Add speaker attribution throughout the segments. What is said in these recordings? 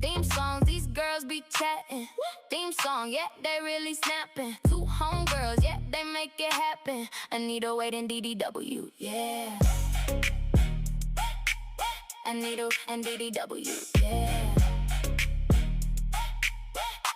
Speaker 1: Theme songs, these girls be chatting. Theme song, yeah, they really snapping. Two homegirls, yeah, they make it happen. Anita Wade and DDW, yeah. Anita and DDW, yeah.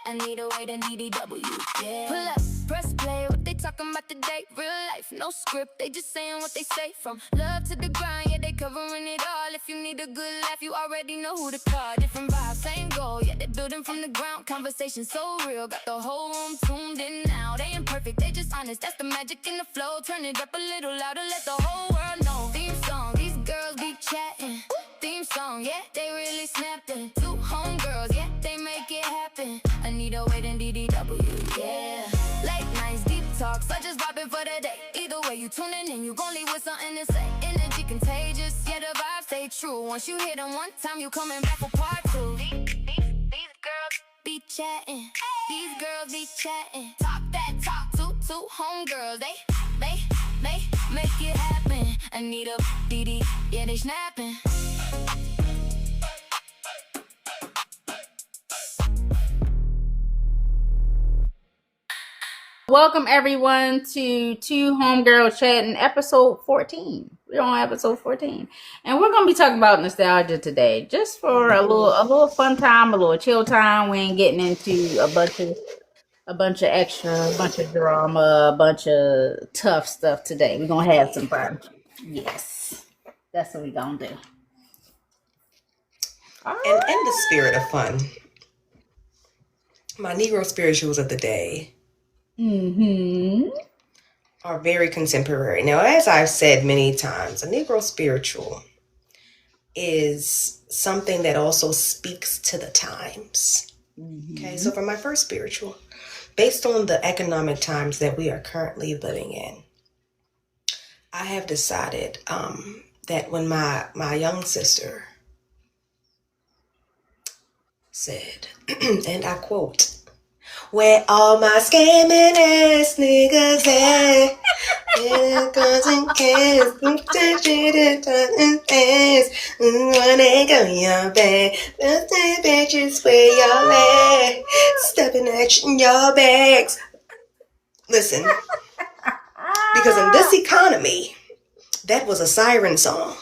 Speaker 1: Anita Wade and DDW, yeah. Pull up, press play, what they talking about today? Real life, no script, they just saying what they say. From love to the grind, yeah, they covering it all. If you need a good laugh, you already know who to call. Different vibes, same goal, yeah, they building from the ground. Conversation so real, got the whole room tuned in now. They ain't perfect, they just honest, that's the magic in the flow. Turn it up a little louder, let the whole world know. Theme song, these girls be chatting. Theme song, yeah, they really snapped it. Two homegirls, yeah, they make it happen. Anita Wade and DDW, yeah. Late nights, deep talks, I just vibing for the day. Either way, you tuning in, you gon' leave with something to say. Energy contagious, yeah, the vibe stay true. Once you hit them one time, you coming back for part two. These girls be chatting. These girls be chatting. Talk that talk. Two homegirls, they make it happen. Anita, DD, yeah, they snapping.
Speaker 2: Welcome everyone to Two Homegirls Chatting, episode 14. We're on episode 14, and we're gonna be talking about nostalgia today, just for a little fun time, a little chill time. We ain't getting into a bunch of extra, a bunch of drama, a bunch of tough stuff today. We're gonna have some fun. Yes, that's what we're gonna do.
Speaker 3: And in the spirit of fun, my Negro spirituals of the day are very contemporary. Now, as I've said many times, a Negro spiritual is something that also speaks to the times. Okay, so for my first spiritual, based on the economic times that we are currently living in, I have decided that when my young sister said, and I quote, "Where all my scamming ass niggas at? Because in case when they go your bag, those bitches where y'all at, stepping at your bags." Listen, because in this economy, that was a siren song.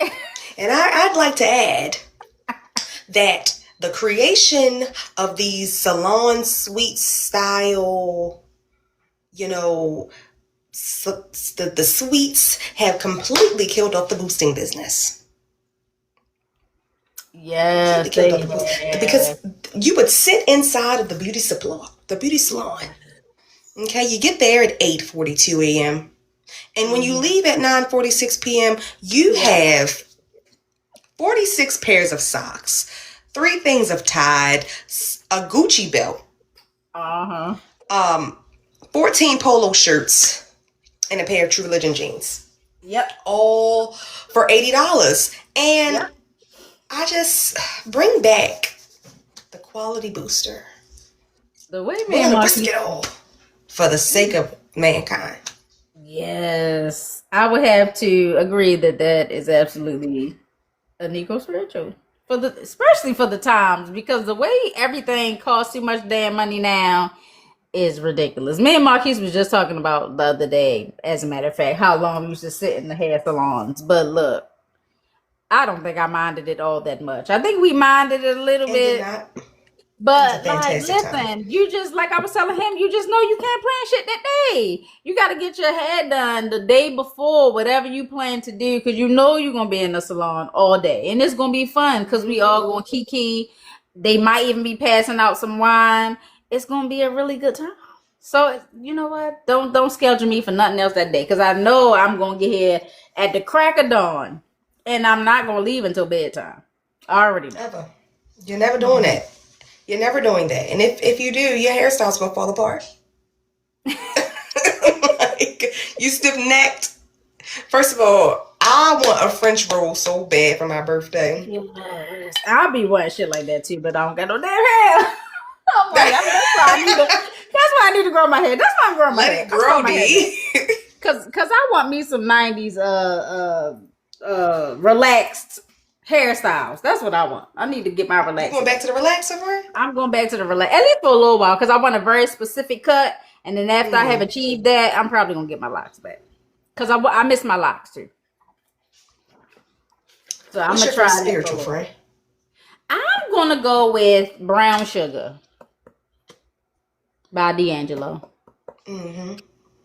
Speaker 3: And I'd like to add that the creation of these salon suite style, the suites have completely killed off the boosting business.
Speaker 2: Yes,
Speaker 3: because you would sit inside of the beauty salon. Okay, you get there at 8:42 a.m. And when you leave at 9:46 p.m., you have 46 pairs of socks, 3 things of Tide, a Gucci belt, 14 polo shirts, and a pair of True Religion jeans.
Speaker 2: Yep.
Speaker 3: All for $80. And I just bring back the quality booster.
Speaker 2: The way
Speaker 3: we're gonna risk it all for the sake of mankind.
Speaker 2: Yes, I would have to agree that is absolutely a Negro spiritual, especially for the times, because the way everything costs too much damn money now is ridiculous. Me and Marquise was just talking about the other day, as a matter of fact, how long we used to sit in the hair salons. But look, I don't think I minded it all that much. I think we minded it a little bit. But like, listen, you just, like I was telling him, you just know you can't plan shit that day. You got to get your hair done the day before, whatever you plan to do, because you know you're going to be in the salon all day. And it's going to be fun because we all going to kiki. They might even be passing out some wine. It's going to be a really good time. So, you know what? Don't schedule me for nothing else that day, because I know I'm going to get here at the crack of dawn. And I'm not going to leave until bedtime. I already know.
Speaker 3: Never. You're never doing that. You're never doing that. And if you do, your hairstyle's going to fall apart. Like, you stiff-necked. First of all, I want a French roll so bad for my birthday.
Speaker 2: Yes. I'll be wanting shit like that too, but I don't got no damn hair. I'm like, that's why I need to grow my hair. That's why I'm growing my hair.
Speaker 3: Let it grow, D.
Speaker 2: Cause I want me some 90s relaxed hairstyles. That's what I want. I need to get my relaxer.
Speaker 3: You going back to the relaxer, right?
Speaker 2: I'm going back to the relax, at least for a little while, because I want a very specific cut. And then after I have achieved that, I'm probably gonna get my locks back, because I miss my locks too. So I'm gonna try
Speaker 3: spiritual friend.
Speaker 2: I'm gonna go with Brown Sugar by D'Angelo.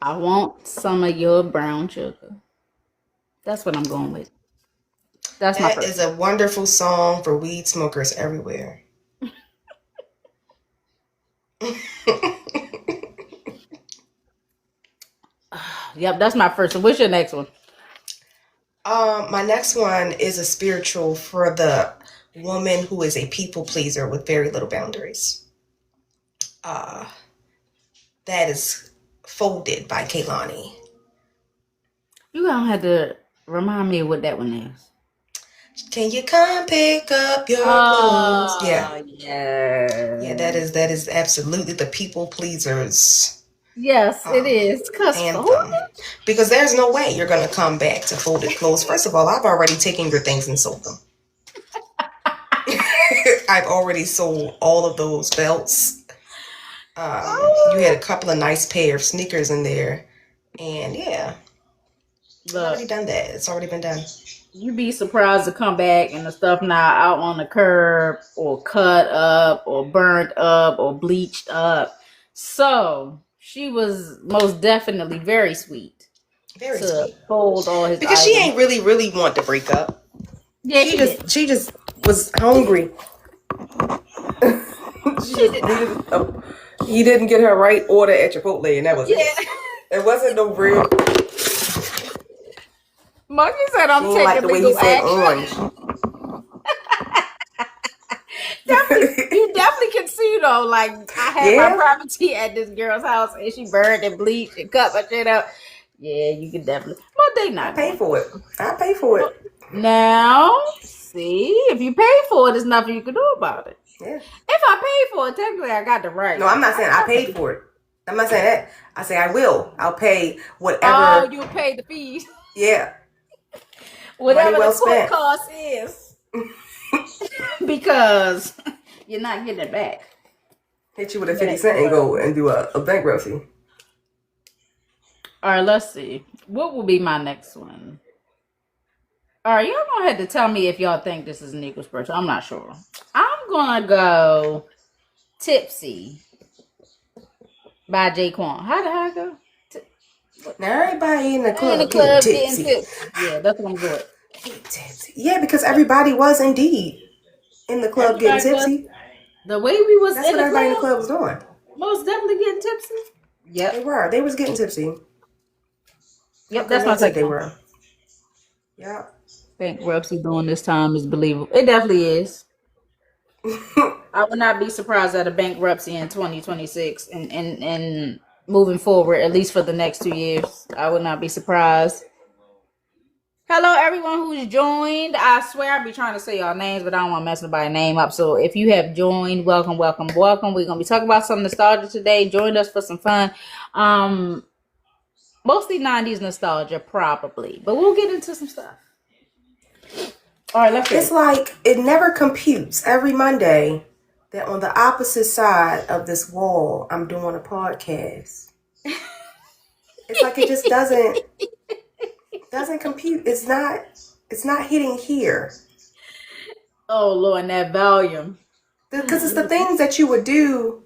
Speaker 2: I want some of your brown sugar. That's what I'm going with. That
Speaker 3: is a wonderful song for weed smokers everywhere.
Speaker 2: Yep, that's my first one. What's your next one?
Speaker 3: My next one is a spiritual for the woman who is a people pleaser with very little boundaries. That is Folded by Kehlani.
Speaker 2: You gonna have to remind me what that one is.
Speaker 3: Can you come pick up your clothes? Yeah. Yeah, that is absolutely the people pleasers.
Speaker 2: Yes, it is.
Speaker 3: Anthem. Because there's no way you're gonna come back to folded clothes. First of all, I've already taken your things and sold them. I've already sold all of those belts. You had a couple of nice pair of sneakers in there, and yeah, I've already done that. It's already been done.
Speaker 2: You'd be surprised to come back and the stuff now out on the curb or cut up or burnt up or bleached up. So she was most definitely very sweet.
Speaker 3: Very sweet.
Speaker 2: Fold all his
Speaker 3: because
Speaker 2: items.
Speaker 3: she ain't really want to break up.
Speaker 2: Yeah,
Speaker 3: she just was hungry. He didn't get her right order at Chipotle, and that was it. It wasn't no real.
Speaker 2: Monkey said, "I'm taking
Speaker 3: like the way he said orange." You
Speaker 2: definitely can see though. Like I had my property at this girl's house, and she burned and bleached and cut my shit up. Yeah, you can definitely. But they not
Speaker 3: pay for it. I pay for it.
Speaker 2: Now, see, if you pay for it, there's nothing you can do about it.
Speaker 3: Yeah.
Speaker 2: If I paid for it, technically I got the right.
Speaker 3: No, I'm not saying I paid for it. I'm not saying that. I say I will. I'll pay whatever.
Speaker 2: Oh, you'll pay the fees.
Speaker 3: Yeah.
Speaker 2: Whatever the court cost is. Because you're not getting it back.
Speaker 3: Hit you with a 50 cent and go and do a bankruptcy.
Speaker 2: All right, let's see. What will be my next one? All right, y'all gonna have to tell me if y'all think this is an equal spiritual. I'm not sure. I'm gonna go Tipsy by Jaquan. How did I go?
Speaker 3: Now everybody in the club getting tipsy.
Speaker 2: Yeah, that's what I'm doing.
Speaker 3: Yeah, because everybody was indeed in the club getting tipsy.
Speaker 2: The way we was
Speaker 3: that's what everybody in the club was doing.
Speaker 2: Most definitely getting tipsy. Yep.
Speaker 3: They were. They was getting tipsy.
Speaker 2: Yep, that's my take.
Speaker 3: They were. Yeah.
Speaker 2: Bankruptcy during this time is believable. It definitely is. I would not be surprised at a bankruptcy in 2026 and moving forward, at least for the next 2 years. I would not be surprised. Hello, everyone who's joined. I swear I'll be trying to say y'all names, but I don't want to mess nobody's name up. So if you have joined, welcome, welcome, welcome. We're going to be talking about some nostalgia today. Join us for some fun. Mostly 90s nostalgia, probably. But we'll get into some stuff. All right, let's go.
Speaker 3: It's like it never computes every Monday that on the opposite side of this wall, I'm doing a podcast. It's like it just doesn't compute. It's not hitting here.
Speaker 2: Oh Lord, and that volume.
Speaker 3: Because it's the things that you would do,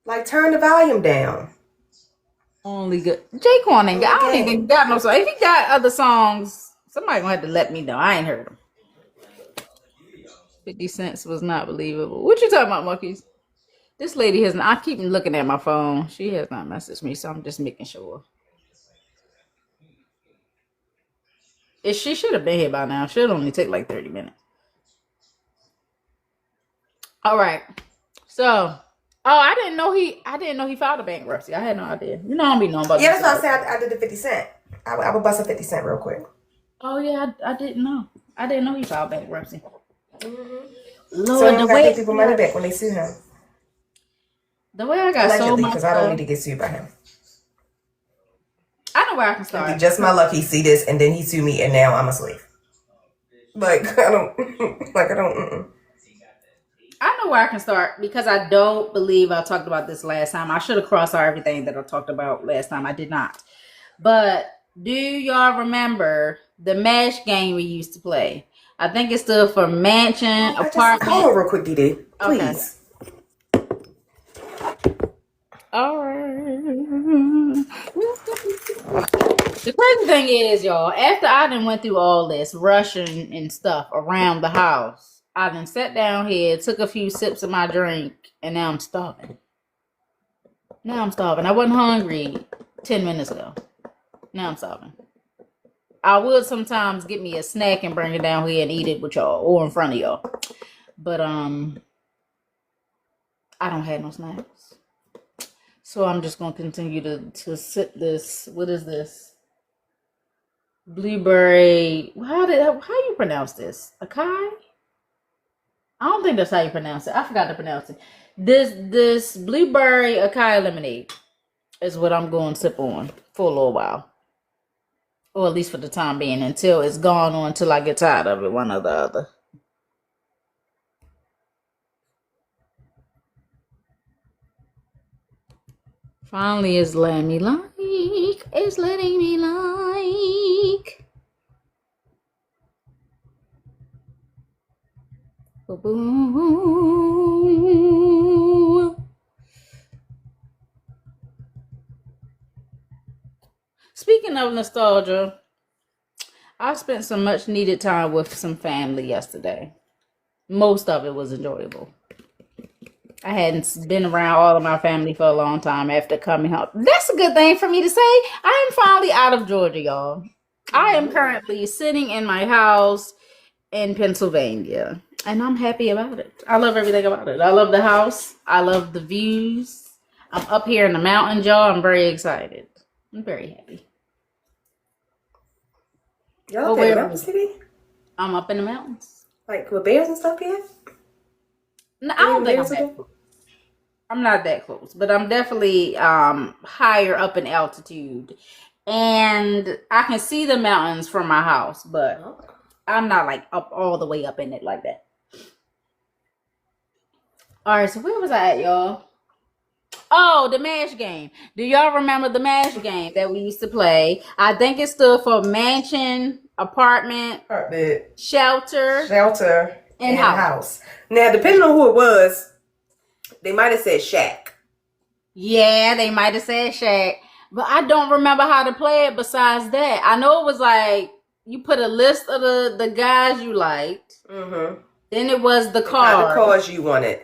Speaker 3: like turn the volume down.
Speaker 2: Only good. Jaquan ain't got. I don't even got no song. If he got other songs, somebody gonna have to let me know. I ain't heard them. 50 cents was not believable. What you talking about, monkeys? This lady hasn't. I keep looking at my phone. She has not messaged me, so I'm just making sure. She should have been here by now. Should only take like 30 minutes. All right. So, I didn't know he filed a bankruptcy. I had no idea. You know I don't be knowing about.
Speaker 3: Yeah, that's what I said. I did the 50 cent. I would bust a 50 cent real quick.
Speaker 2: Oh yeah, I didn't know. I didn't know he filed bankruptcy.
Speaker 3: Mm-hmm.
Speaker 2: Lord,
Speaker 3: so the way people money back when they sue him.
Speaker 2: The way I got so much,
Speaker 3: because I don't need to get sued by him.
Speaker 2: I know where I can start.
Speaker 3: It'd be just my luck he see this and then he sue me and now I'm a slave. Like I don't. Like I don't.
Speaker 2: I know where I can start because I don't believe I talked about this last time. I should have crossed out everything that I talked about last time. I did not. But do y'all remember the MASH game we used to play? I think it stood for mansion, apartment.
Speaker 3: Hold on real quick, DD. Please.
Speaker 2: All right. The crazy thing is, y'all, after I done went through all this rushing and stuff around the house, I done sat down here, took a few sips of my drink, and now I'm starving. I wasn't hungry 10 minutes ago. Now I'm starving. I would sometimes get me a snack and bring it down here and eat it with y'all or in front of y'all. But I don't have no snacks. So I'm just gonna continue to sip this. What is this? Blueberry. How you pronounce this? Acai? I don't think that's how you pronounce it. I forgot to pronounce it. This blueberry acai lemonade is what I'm going to sip on for a little while. Or at least for the time being, until it's gone or until I get tired of it, one or the other. Finally, it's letting me like. It's letting me like. Boom. Speaking of nostalgia, I spent some much needed time with some family yesterday. Most of it was enjoyable. I hadn't been around all of my family for a long time after coming home. That's a good thing for me to say. I am finally out of Georgia, y'all. I am currently sitting in my house in Pennsylvania, and I'm happy about it. I love everything about it. I love the house. I love the views. I'm up here in the mountains, y'all. I'm very excited. I'm very happy.
Speaker 3: Y'all up in the mountain city?
Speaker 2: I'm up in the mountains.
Speaker 3: Like with bears and stuff yet?
Speaker 2: No, I don't think I'm not that close, but I'm definitely higher up in altitude. And I can see the mountains from my house, but I'm not like up all the way up in it like that. All right, so where was I at, y'all? Oh, the MASH game. Do y'all remember the MASH game that we used to play? I think it stood for mansion, apartment, shelter,
Speaker 3: and house. Now, depending on who it was, they might have said shack.
Speaker 2: Yeah, they might have said shack. But I don't remember how to play it besides that. I know it was like you put a list of the guys you liked. Mm-hmm. Then it was the cars.
Speaker 3: The cars you wanted.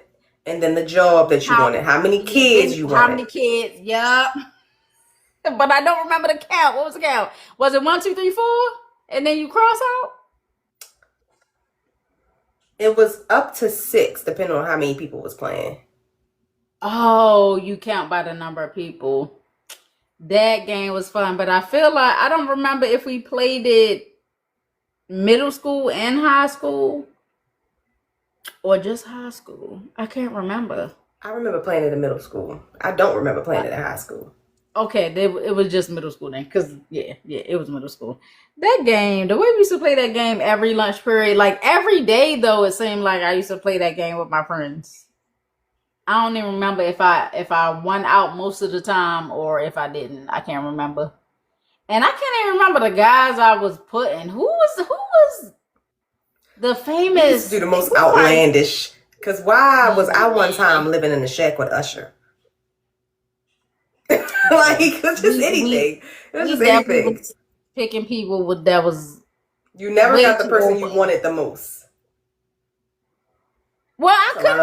Speaker 3: And then the job that you wanted. How many kids you wanted.
Speaker 2: How many kids, yup. But I don't remember the count. What was the count? Was it 1, 2, 3, 4? And then you cross out?
Speaker 3: It was up to 6, depending on how many people was playing.
Speaker 2: Oh, you count by the number of people. That game was fun, but I feel like I don't remember if we played it middle school and high school or just high school. I can't remember.
Speaker 3: I remember playing it in middle school. I don't remember playing it in high school.
Speaker 2: Okay, it was just middle school then, because yeah, it was middle school. That game, the way we used to play that game every lunch period, like every day though, it seemed like I used to play that game with my friends. I don't even remember if I won out most of the time or if I didn't. I can't remember. And I can't even remember the guys I was putting. Who was the famous?
Speaker 3: We used to do the most outlandish. Because why was I one time living in a shack with Usher? Like, it was just anything. It was just anything.
Speaker 2: Picking people that was.
Speaker 3: You never got the person you wanted the most.
Speaker 2: Well, I couldn't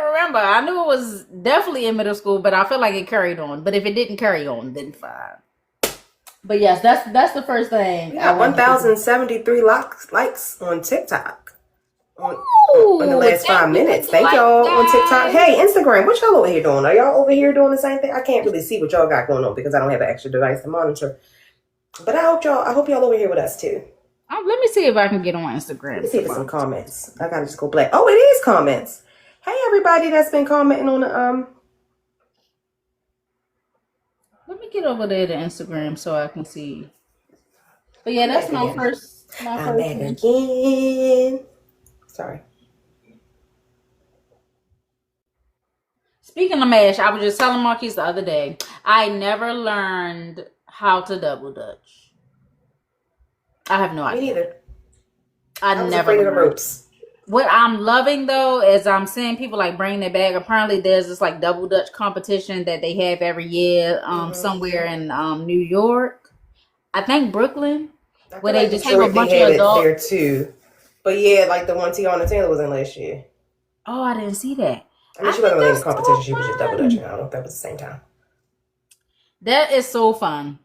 Speaker 2: remember. I knew it was definitely in middle school, but I feel like it carried on. But if it didn't carry on, then fine. But yes, that's the first thing.
Speaker 3: We got 1,073 likes on TikTok. In the last 5 minutes. Thank y'all on TikTok. Hey, Instagram, what y'all over here doing? Are y'all over here doing the same thing? I can't really see what y'all got going on because I don't have an extra device to monitor. But I hope y'all over here with us too.
Speaker 2: Let me see if I can get on Instagram.
Speaker 3: Let me see if there's some comments. I gotta just go black. Oh, it is comments. Hey, everybody that's been commenting on the
Speaker 2: Let me get over there to Instagram so I can see. But yeah, that's my first My
Speaker 3: I'm
Speaker 2: first
Speaker 3: back
Speaker 2: one.
Speaker 3: again. Sorry.
Speaker 2: Speaking of mash, I was just telling Marquise the other day, I never learned how to double dutch. I have no
Speaker 3: Me
Speaker 2: idea.
Speaker 3: neither.
Speaker 2: I
Speaker 3: I was
Speaker 2: never
Speaker 3: afraid of the
Speaker 2: learned.
Speaker 3: ropes.
Speaker 2: What I'm loving though is I'm seeing people like bringing it back. Apparently, there's this like double dutch competition that they have every year, somewhere in New York. I think Brooklyn,
Speaker 3: I
Speaker 2: where
Speaker 3: feel
Speaker 2: they
Speaker 3: like
Speaker 2: just have a
Speaker 3: Detroit, they
Speaker 2: bunch of
Speaker 3: had it
Speaker 2: adult.
Speaker 3: there too. But yeah, like the one Tiana Taylor was in last year.
Speaker 2: Oh, I didn't see that.
Speaker 3: I mean,
Speaker 2: I
Speaker 3: she
Speaker 2: think
Speaker 3: wasn't really in the
Speaker 2: that's
Speaker 3: competition.
Speaker 2: so
Speaker 3: She was just double dutching.
Speaker 2: fun.
Speaker 3: I don't know if that was the same time.
Speaker 2: That is so fun.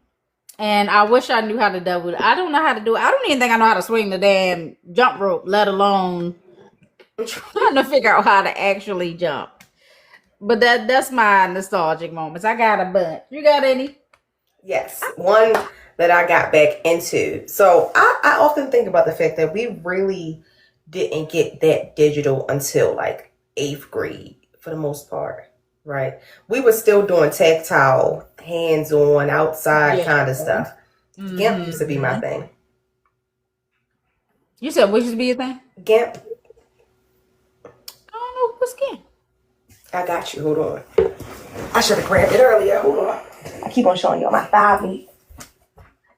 Speaker 2: And I wish I knew how to double. I don't know how to do it. I don't even think I know how to swing the damn jump rope, let alone trying to figure out how to actually jump. But that's my nostalgic moments. I got a bunch. You got any?
Speaker 3: Yes, one that I got back into. So I often think about the fact that we really didn't get that digital until like 8th grade for the most part, right? We were still doing tactile, hands-on, outside
Speaker 2: Yeah.
Speaker 3: kind of stuff. GIMP used to be my thing.
Speaker 2: You said what used to be your thing?
Speaker 3: GIMP,
Speaker 2: I don't know what's game.
Speaker 3: I got you. Hold on. I should have grabbed it earlier. Hold on. I keep on showing you my 5 feet.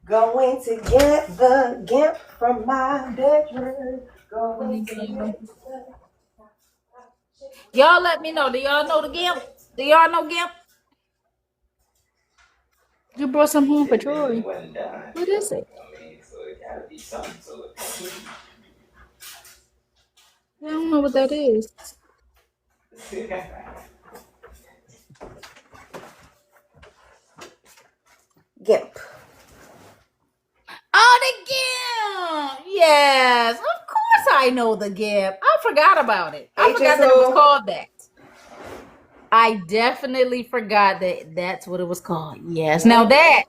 Speaker 3: Going to get the GIMP from my bedroom. Going to get the...
Speaker 2: Y'all let me know. Do y'all know the GIMP? Do y'all know GIMP? You brought some home for Troy. What is it? I don't know what that is.
Speaker 3: GIMP.
Speaker 2: Oh, the GIMP! Yes, of course I know the GIMP. I forgot about it. I forgot that it was called that. I definitely forgot that that's what it was called. Yes. Now that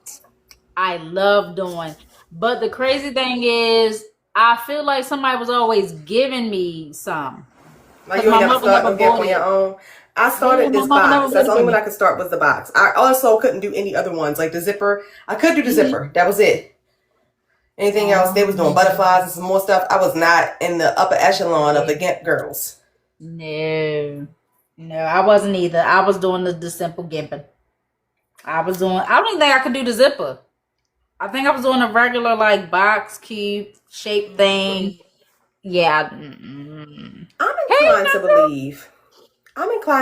Speaker 2: I love doing. But the crazy thing is, I feel like somebody was always giving me some.
Speaker 3: Like you ain't never start no GIMP on your own. I started this box. That's the only one I could start was the box. I also couldn't do any other ones like the zipper. I could do the zipper. That was it. Anything else, they was doing butterflies and some more stuff. I was not in the upper echelon of the GIMP girls.
Speaker 2: No, I wasn't either. I was doing the simple gimping. I don't even think I could do the zipper. I think I was doing a regular like box cube shape thing. Yeah.
Speaker 3: I'm inclined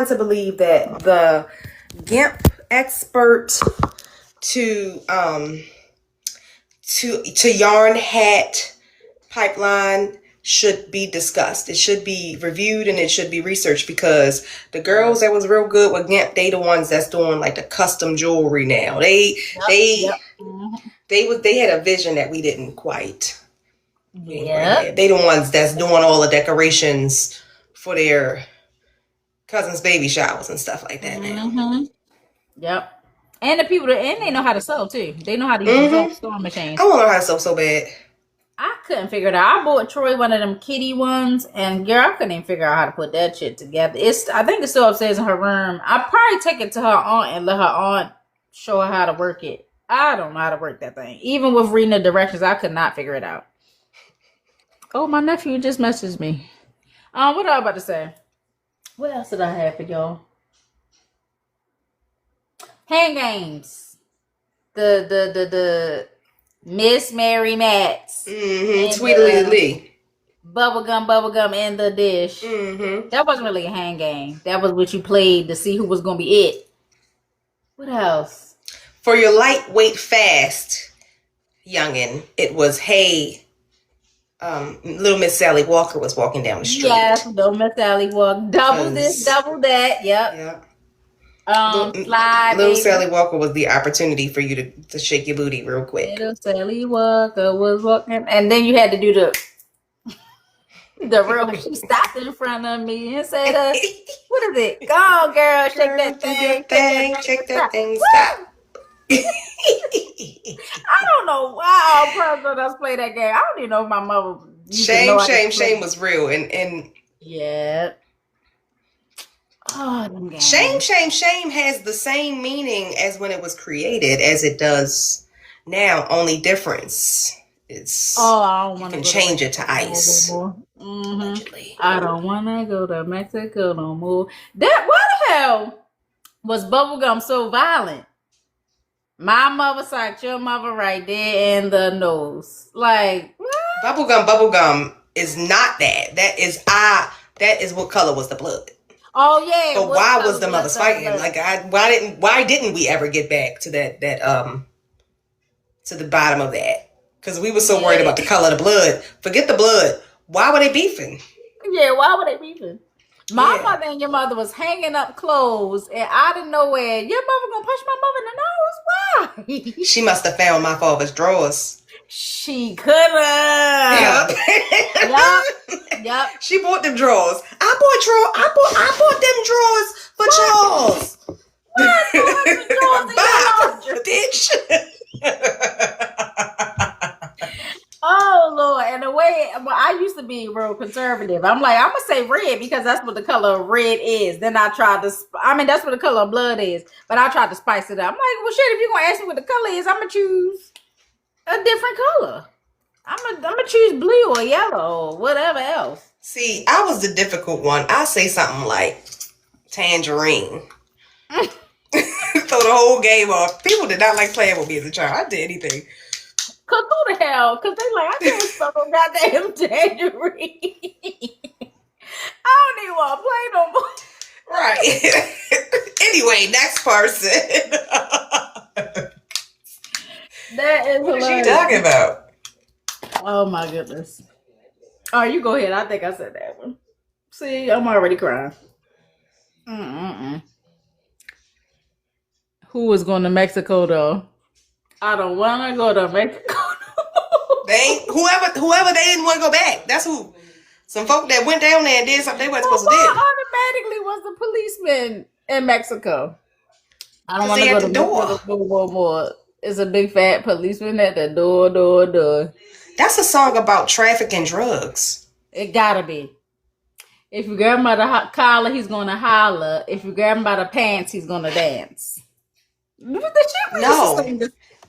Speaker 3: to believe that the GIMP expert to yarn hat pipeline should be discussed. It should be reviewed and it should be researched, because the girls that was real good with GIMP, they the ones that's doing like the custom jewelry now. They had a vision that we didn't quite.
Speaker 2: Yeah.
Speaker 3: They the ones that's doing all the decorations for their cousins' baby showers and stuff like that now.
Speaker 2: Yep. And the people and they know how to sew too. They know how to use sewing machines.
Speaker 3: I want to learn how to sew so bad.
Speaker 2: I couldn't figure it out. I bought Troy one of them kitty ones, and girl, I couldn't even figure out how to put that shit together. I think it's still upstairs in her room. I'll probably take it to her aunt and let her aunt show her how to work it. I don't know how to work that thing. Even with reading the directions, I could not figure it out. Oh, my nephew just messaged me. What I was about to say? What else did I have for y'all? Hand games. The Miss Mary Mats.
Speaker 3: Tweedledee Lee.
Speaker 2: Bubblegum in the dish. That wasn't really a hand game. That was what you played to see who was gonna be it. What else?
Speaker 3: For your lightweight fast youngin', it was little Miss Sally Walker was walking down the street.
Speaker 2: Yes, little Miss Sally Walker. Double this, double that. Yep.
Speaker 3: Little Sally Walker was the opportunity for you to shake your booty real quick.
Speaker 2: Little Sally Walker was walking, and then you had to do the real. She stopped in front of me and said, "What is it? Go on, girl, shake that thing,
Speaker 3: shake that thing, stop."
Speaker 2: I don't know why all parents us play that game. I don't even know if my mother.
Speaker 3: Shame was real, and
Speaker 2: yeah. Oh,
Speaker 3: shame has the same meaning as when it was created as it does now. Only difference It's
Speaker 2: Oh, I don't
Speaker 3: you
Speaker 2: want to
Speaker 3: can
Speaker 2: go to
Speaker 3: change it to
Speaker 2: Mexico no
Speaker 3: ice,
Speaker 2: more.
Speaker 3: allegedly.
Speaker 2: I don't want to go to Mexico no more. That why the hell was bubblegum so violent? My mother sucked your mother right there in the nose. Like what?
Speaker 3: Bubblegum is not that. That is what color was the blood.
Speaker 2: Oh yeah.
Speaker 3: But
Speaker 2: What
Speaker 3: why was
Speaker 2: color
Speaker 3: the
Speaker 2: was
Speaker 3: mothers
Speaker 2: the
Speaker 3: fighting?
Speaker 2: blood?
Speaker 3: Like why didn't we ever get back to that to the bottom of that? Because we were so worried
Speaker 2: Yeah.
Speaker 3: about the color of the blood. Forget the blood. Why were they beefing?
Speaker 2: Yeah. Why would they beefing? My
Speaker 3: Yeah.
Speaker 2: mother and your mother was hanging up clothes, and out of nowhere, your mother gonna punch my mother in the nose. Why?
Speaker 3: She must have found my father's drawers.
Speaker 2: She could have.
Speaker 3: Yep.
Speaker 2: Yep.
Speaker 3: She bought them drawers. I bought them drawers for Charles. Bye, bitch.
Speaker 2: Oh Lord! And the way I used to be real conservative, I'm like, I'm gonna say red because that's what the color of red is. Then I tried to, that's what the color of blood is. But I tried to spice it up. I'm like, well, shit, if you're gonna ask me what the color is, I'm gonna choose a different color. I'm gonna choose blue or yellow or whatever else.
Speaker 3: See, I was the difficult one. I say something like tangerine. Throw the whole game off. People did not like playing with me as a child. I did anything.
Speaker 2: Cause who the hell? Cause they like, I can't spell no goddamn tangerine. I don't even want to play no more.
Speaker 3: Right. Anyway, next person.
Speaker 2: That is
Speaker 3: What is she
Speaker 2: hilarious.
Speaker 3: talking about?
Speaker 2: Oh my goodness. Oh, you go ahead. I think I said that one. See, I'm already crying. Who is going to Mexico though? I don't want to go to Mexico.
Speaker 3: They ain't, whoever they didn't want to go back. That's who. Some folk that went down there and did something they weren't supposed to do.
Speaker 2: Automatically was the policeman in Mexico. I don't want to go to Mexico no more. It's a big fat policeman at the door.
Speaker 3: That's a song about trafficking drugs.
Speaker 2: It gotta be. If you grab him by the collar, he's gonna holler. If you grab him by the pants, he's gonna dance.
Speaker 3: No.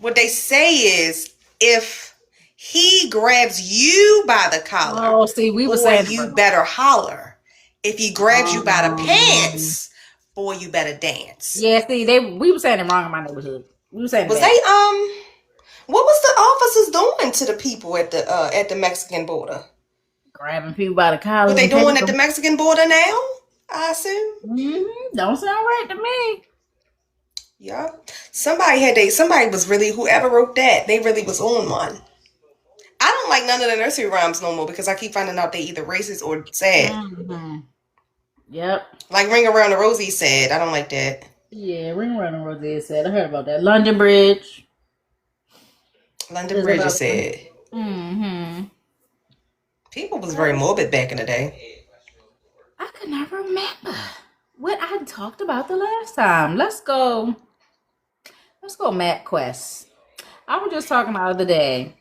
Speaker 3: What they say is if he grabs you by the collar,
Speaker 2: oh, see, we were saying
Speaker 3: you better holler. If he grabs you by the pants, boy, you better dance.
Speaker 2: Yeah, see, we were saying it wrong in my neighborhood. We were saying
Speaker 3: what was the officers doing to the people at the Mexican border?
Speaker 2: Grabbing people by the collar.
Speaker 3: What they doing at the Mexican border now? I assume.
Speaker 2: Don't sound right to me.
Speaker 3: Yeah. Somebody was really, whoever wrote that, they really was on one. I don't like none of the nursery rhymes no more because I keep finding out they either racist or sad.
Speaker 2: Yep.
Speaker 3: Like Ring Around the Rosie said. I don't like that.
Speaker 2: Yeah, Ring Around the Rosie said. I heard about that. London Bridge.
Speaker 3: London Bridge is said. People was very morbid back in the day.
Speaker 2: I could not remember what I talked about the last time. Let's go MapQuest. I was just talking the other day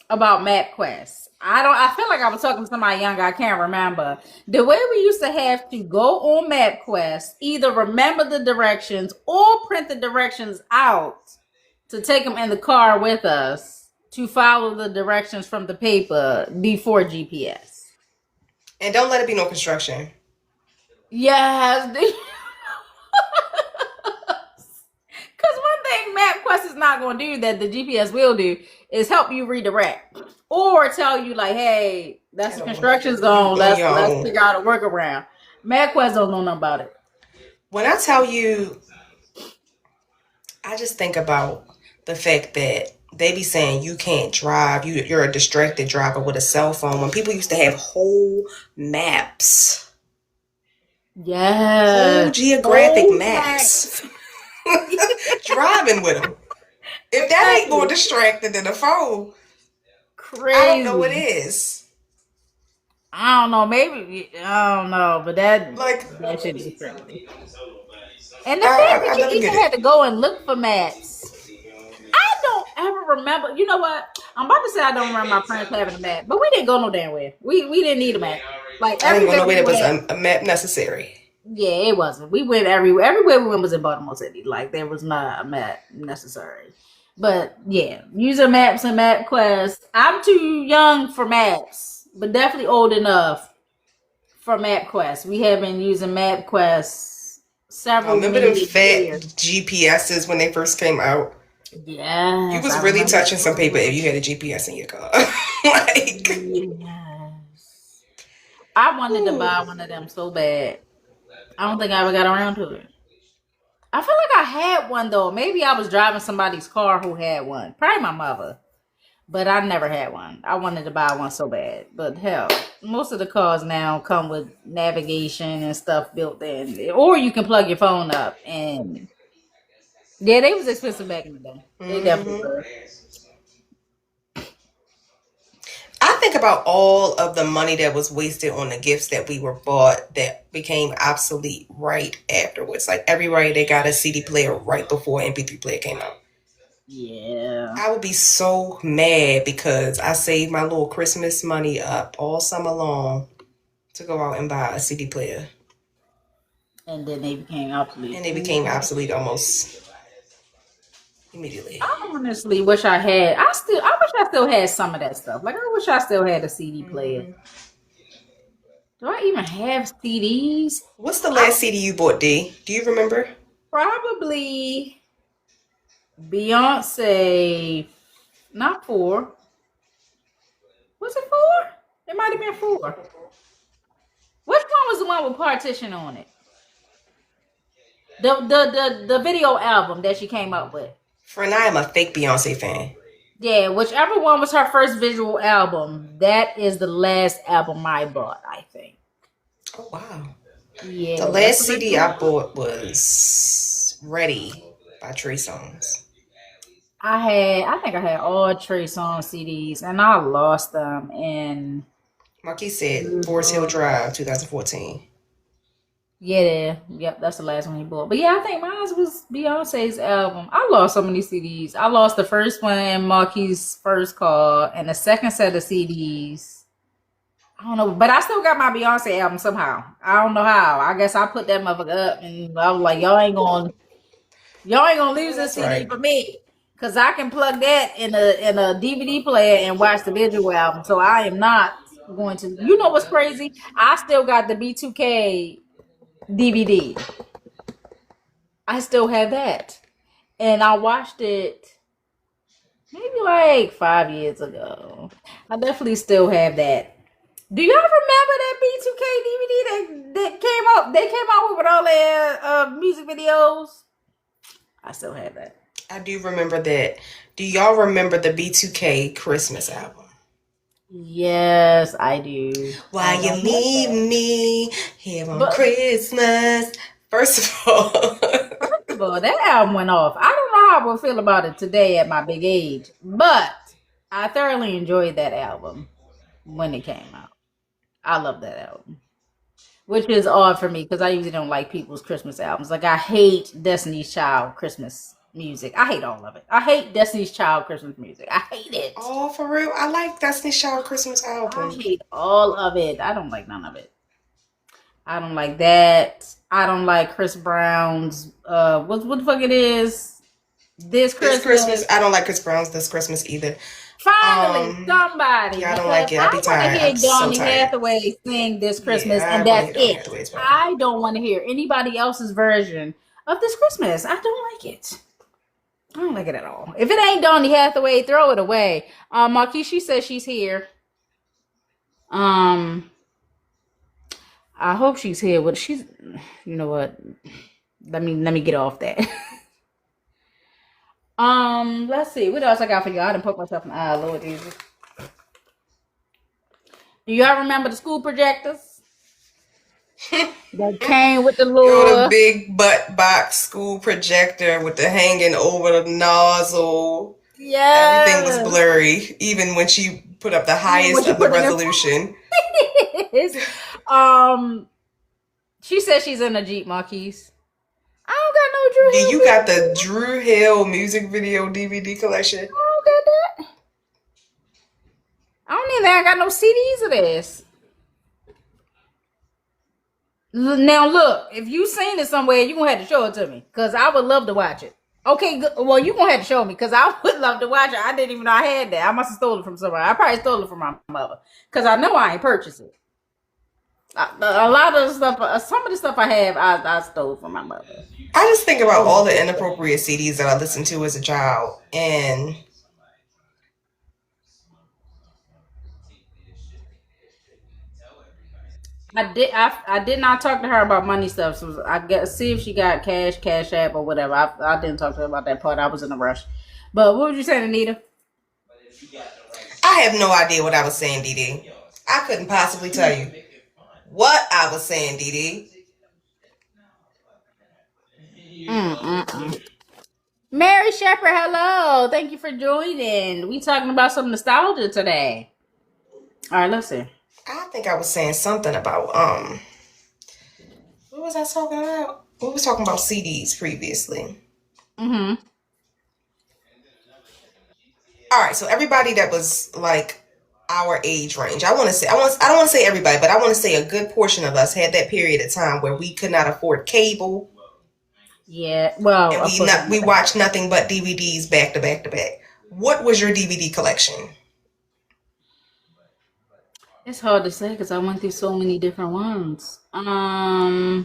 Speaker 2: about MapQuest. I feel like I was talking to somebody younger. I can't remember. The way we used to have to go on MapQuest, either remember the directions or print the directions out to take them in the car with us to follow the directions from the paper before GPS.
Speaker 3: And don't let it be no construction.
Speaker 2: Yes. Because one thing MapQuest is not going to do that the GPS will do is help you redirect or tell you like, hey, that's the construction zone. Let's figure out a workaround. MapQuest don't know nothing about it.
Speaker 3: When I tell you, I just think about the fact that they be saying you can't drive. You're a distracted driver with a cell phone. When people used to have whole maps.
Speaker 2: Yeah.
Speaker 3: Whole geographic maps. Driving with them. If that ain't more distracted than a phone,
Speaker 2: crazy.
Speaker 3: I don't know what is.
Speaker 2: I don't know. Maybe I don't know, but that should be crazy. And the fact that you even had to go and look for maps. I don't ever remember. You know what? I'm about to say I don't remember my parents having a map, but we didn't go no damn where. We didn't need a map. Like
Speaker 3: I didn't go nowhere that was a map necessary.
Speaker 2: Yeah, it wasn't. We went everywhere. Everywhere we went was in Baltimore City. Like there was not a map necessary. But yeah, user maps and MapQuest. I'm too young for maps, but definitely old enough for MapQuest. We have been using MapQuest
Speaker 3: I
Speaker 2: several
Speaker 3: remember them
Speaker 2: many
Speaker 3: fat
Speaker 2: years.
Speaker 3: GPSs when they first came out. You
Speaker 2: Yes,
Speaker 3: was
Speaker 2: I
Speaker 3: really
Speaker 2: remember
Speaker 3: touching some paper if you had a GPS in your car. Like,
Speaker 2: Yes. I wanted to
Speaker 3: ooh.
Speaker 2: buy one of them so bad. I don't think I ever got around to it. I feel like I had one though. Maybe I was driving somebody's car who had one. Probably my mother. But I never had one. I wanted to buy one so bad. But hell, most of the cars now come with navigation and stuff built in. Or you can plug your phone up. And yeah, they was expensive back in the day. They definitely
Speaker 3: Hmm.
Speaker 2: were.
Speaker 3: I think about all of the money that was wasted on the gifts that we were bought that became obsolete right afterwards. Like everybody, they got a CD player right before MP3 player came out.
Speaker 2: Yeah.
Speaker 3: I would be so mad because I saved my little Christmas money up all summer long to go out and buy a CD player.
Speaker 2: And then they became obsolete.
Speaker 3: And they became obsolete almost immediately.
Speaker 2: I honestly wish I had. I wish I still had some of that stuff. Like I wish I still had a CD player.
Speaker 3: Hmm.
Speaker 2: Do I even have CDs?
Speaker 3: What's the
Speaker 2: I
Speaker 3: last CD you bought, D? Do you remember?
Speaker 2: probably Beyonce. Not four. Was it four? It might have been four. Which one was the one with Partition on it? The video album that she came up with.
Speaker 3: Friend, I am a fake Beyonce fan.
Speaker 2: Yeah, whichever one was her first visual album, that is the last album I bought, I think.
Speaker 3: Oh, wow. The
Speaker 2: Yeah, that's
Speaker 3: last
Speaker 2: the
Speaker 3: CD
Speaker 2: original
Speaker 3: I
Speaker 2: one.
Speaker 3: bought was Ready by Trey Songz.
Speaker 2: I think I had all Trey Songz CDs and I lost them in
Speaker 3: Marquis said Forest Hill Drive, 2014.
Speaker 2: yeah, yep, that's the last one he bought. But yeah, I think mine was Beyonce's album. I lost so many CDs. I lost the first one in Marquis' first car and the second set of CDs. I don't know, but I still got my Beyonce album somehow. I don't know how. I guess I put that motherfucker up and I was like, y'all ain't gonna lose this
Speaker 3: That's
Speaker 2: CD
Speaker 3: right.
Speaker 2: for me. Cause I can plug that in a DVD player and watch the visual album. So I am not going to. You know what's crazy? I still got the B2K DVD. I still have that, and I watched it maybe like 5 years ago. I definitely still have that. Do y'all remember that B2K DVD that came up? They came out with all their music videos. I still have that.
Speaker 3: I do remember that. Do y'all remember the B2K Christmas album?
Speaker 2: Yes, I do.
Speaker 3: Why
Speaker 2: I
Speaker 3: you
Speaker 2: don't have
Speaker 3: leave
Speaker 2: that.
Speaker 3: me here on
Speaker 2: But
Speaker 3: Christmas? First of all,
Speaker 2: first of all, that album went off. I don't know how I would feel about it today at my big age, but I thoroughly enjoyed that album when it came out. I love that album. Which is odd for me because I usually don't like people's Christmas albums. Like I hate Destiny's Child Christmas music. I hate all of it. I hate Destiny's Child Christmas music. I hate it.
Speaker 3: oh, for real, I like Destiny's Child Christmas
Speaker 2: I
Speaker 3: album.
Speaker 2: hate all of it. I don't like none of it. I don't like that. I don't like Chris Brown's what the fuck it is. This
Speaker 3: This Christmas,
Speaker 2: Christmas.
Speaker 3: I don't like Chris Brown's This Christmas either.
Speaker 2: Finally, somebody,
Speaker 3: Yeah, I don't
Speaker 2: because
Speaker 3: like it. I
Speaker 2: I
Speaker 3: be
Speaker 2: want to
Speaker 3: tired.
Speaker 2: hear
Speaker 3: I'm so
Speaker 2: Donny
Speaker 3: tired.
Speaker 2: Hathaway sing This Christmas,
Speaker 3: Yeah,
Speaker 2: and
Speaker 3: I want to
Speaker 2: that's
Speaker 3: hear Donny
Speaker 2: it.
Speaker 3: Hathaway as well.
Speaker 2: I don't want to hear anybody else's version of This Christmas. I don't like it. I don't like it at all. If it ain't Donny Hathaway, throw it away. Marquis, she says she's here. Um, I hope she's here. But she's, you know what? Let me get off that. Let's see. What else I got for y'all? I done poked myself in the eye, Lord Jesus. Do y'all remember the school projectors that came with the
Speaker 3: Yo, the
Speaker 2: little?
Speaker 3: big butt box school projector with the hanging over the nozzle. Everything was
Speaker 2: Yes.
Speaker 3: blurry, even when she put up the
Speaker 2: Even when
Speaker 3: highest
Speaker 2: you
Speaker 3: of the
Speaker 2: put it in
Speaker 3: resolution.
Speaker 2: focus. She says she's in a Jeep, Marquise. I don't got no Drew
Speaker 3: Yeah,
Speaker 2: Hill
Speaker 3: you got the
Speaker 2: video.
Speaker 3: Drew Hill music video DVD collection.
Speaker 2: I don't got that. I don't even got no CDs of this. Now look, if you seen it somewhere, you gonna have to show it to me, cause I would love to watch it. Okay, good. Well, you gonna have to show me because I would love to watch it. I didn't even know I had that. I must have stolen it from somewhere. I probably stole it from my mother because I know I ain't purchased it. A lot of the stuff, some of the stuff I have, I stole from my mother.
Speaker 3: I just think about all the inappropriate CDs that I listened to as a child, and
Speaker 2: I did not talk to her about money stuff. So I guess see if she got cash app or whatever. I didn't talk to her about that part. I was in a rush. But what was you saying, Anita?
Speaker 3: I have no idea what I was saying, Dee Dee. I couldn't possibly tell you what I was saying, Dee Dee.
Speaker 2: Mary Shepherd, hello. Thank you for joining. We talking about some nostalgia today. All right, let's see.
Speaker 3: I think I was saying something about what was I talking about? We was talking about CDs previously.
Speaker 2: Mm-hmm.
Speaker 3: All right, so everybody that was like our age range, I don't want to say everybody, but I want to say a good portion of us had that period of time where we could not afford cable.
Speaker 2: Yeah, well,
Speaker 3: and we watched nothing but DVDs back to back to back. What was your DVD collection?
Speaker 2: It's hard to say because I went through so many different ones. I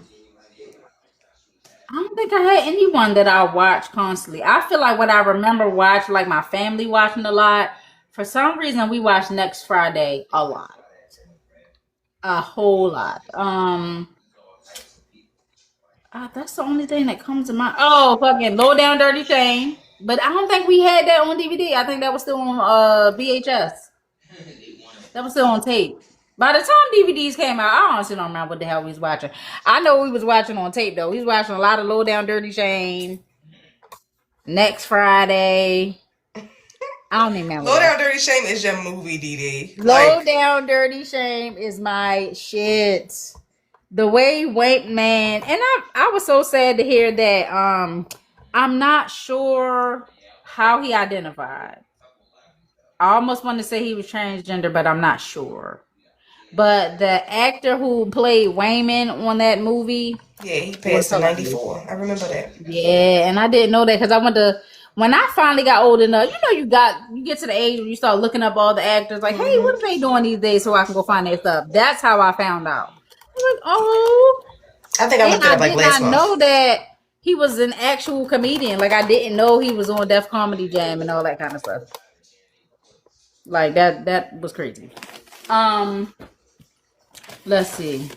Speaker 2: don't think I had anyone that I watched constantly. I feel like what I remember watching, like my family watching a lot. For some reason, we watched Next Friday a lot, a whole lot. That's the only thing that comes to mind. Oh, fucking Low Down Dirty Shame. But I don't think we had that on DVD. I think that was still on VHS. That was still on tape. By the time DVDs came out, I honestly don't remember what the hell we was watching. I know we was watching on tape though. We was watching a lot of Low Down Dirty Shame. Next Friday. I don't even remember.
Speaker 3: Low Down Dirty Shame is your movie, Dee Dee.
Speaker 2: Low Down Dirty Shame is my shit. The way Wait Man, and I was so sad to hear that. I'm not sure how he identified. I almost want to say he was transgender, but I'm not sure. But the actor who played Wayman on that movie,
Speaker 3: yeah, he passed in '94. I remember that.
Speaker 2: Yeah, and I didn't know that because I went to when I finally got old enough. You get to the age where you start looking up all the actors, like, hey, what are they doing these days, so I can go find their stuff. That's how I found out. I was like, oh,
Speaker 3: I think I looked it up like last month.
Speaker 2: I did not know that he was an actual comedian. Like I didn't know he was on Def Comedy Jam and all that kind of stuff. Like that was crazy. Let's see.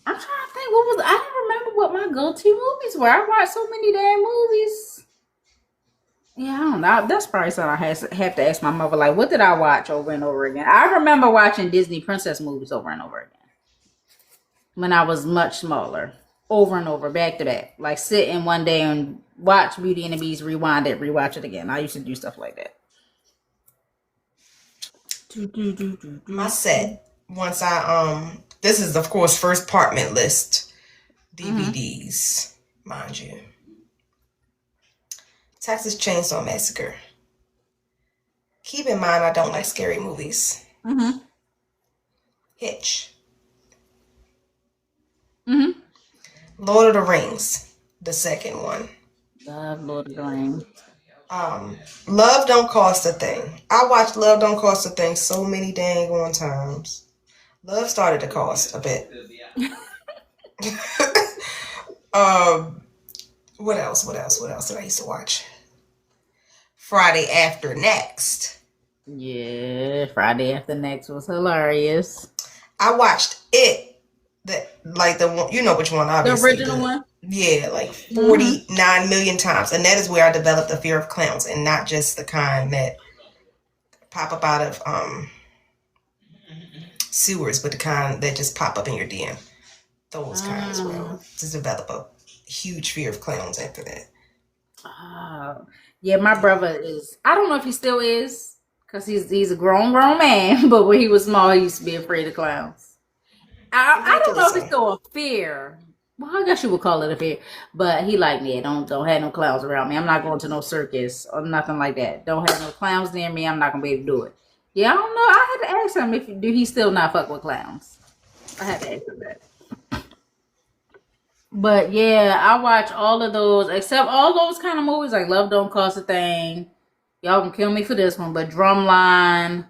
Speaker 2: I'm trying to think I don't remember what my go-to movies were. I watched so many damn movies. Yeah, I don't know. That's probably something I have to ask my mother. Like, what did I watch over and over again? I remember watching Disney princess movies over and over again when I was much smaller, over and over, back to back. Like sitting one day and watch Beauty and the Beast, rewind it, rewatch it again. I used to do stuff like that.
Speaker 3: My set, once this is of course first apartment list DVDs, mind you. Texas Chainsaw Massacre. Keep in mind I don't like scary movies. Hitch. Lord of the Rings, the second one.
Speaker 2: Love Lord of the Rings.
Speaker 3: Love Don't Cost a Thing. I watched Love Don't Cost a Thing so many dang on times. Love started to cost a bit. What else did I used to watch? Friday After Next.
Speaker 2: Yeah, Friday After Next was hilarious.
Speaker 3: I watched it. The one, you know which one, obviously.
Speaker 2: The original one?
Speaker 3: Yeah, like 49 million times. And that is where I developed a fear of clowns, and not just the kind that pop up out of sewers, but the kind that just pop up in your DM. Those kind as well. To develop a huge fear of clowns after that.
Speaker 2: Yeah, my brother is, I don't know if he still is, because he's a grown man, but when he was small, he used to be afraid of clowns. I don't know if it's still a fear. Well, I guess you would call it a fear. But he like, yeah, don't have no clowns around me. I'm not going to no circus or nothing like that. Don't have no clowns near me. I'm not going to be able to do it. Yeah, I don't know. I had to ask him do he still not fuck with clowns. I had to ask him that. But yeah, I watch all of those, except all those kind of movies like Love Don't Cost a Thing. Y'all can kill me for this one, but Drumline,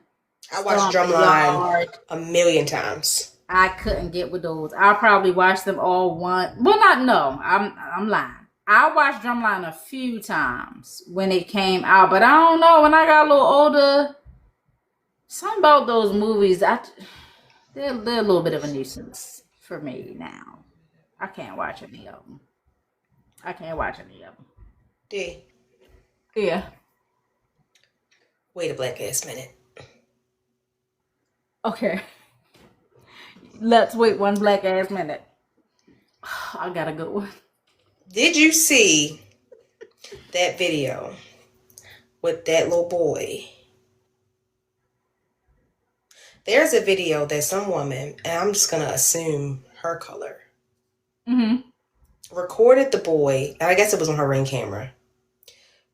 Speaker 3: I watched
Speaker 2: Stomp the
Speaker 3: Drumline
Speaker 2: Yard.
Speaker 3: a million times.
Speaker 2: I couldn't get with those. I probably watched them all once. Well, not no. I'm lying. I watched Drumline a few times when it came out, but I don't know. When I got a little older, something about those movies, they're a little bit of a nuisance for me now. I can't watch any of them.
Speaker 3: D.
Speaker 2: Yeah.
Speaker 3: Wait a black ass minute.
Speaker 2: Okay. Let's wait one black ass minute. I got a good one.
Speaker 3: Did you see that video with that little boy? There's a video that some woman, and I'm just going to assume her color, recorded the boy, and I guess it was on her Ring camera.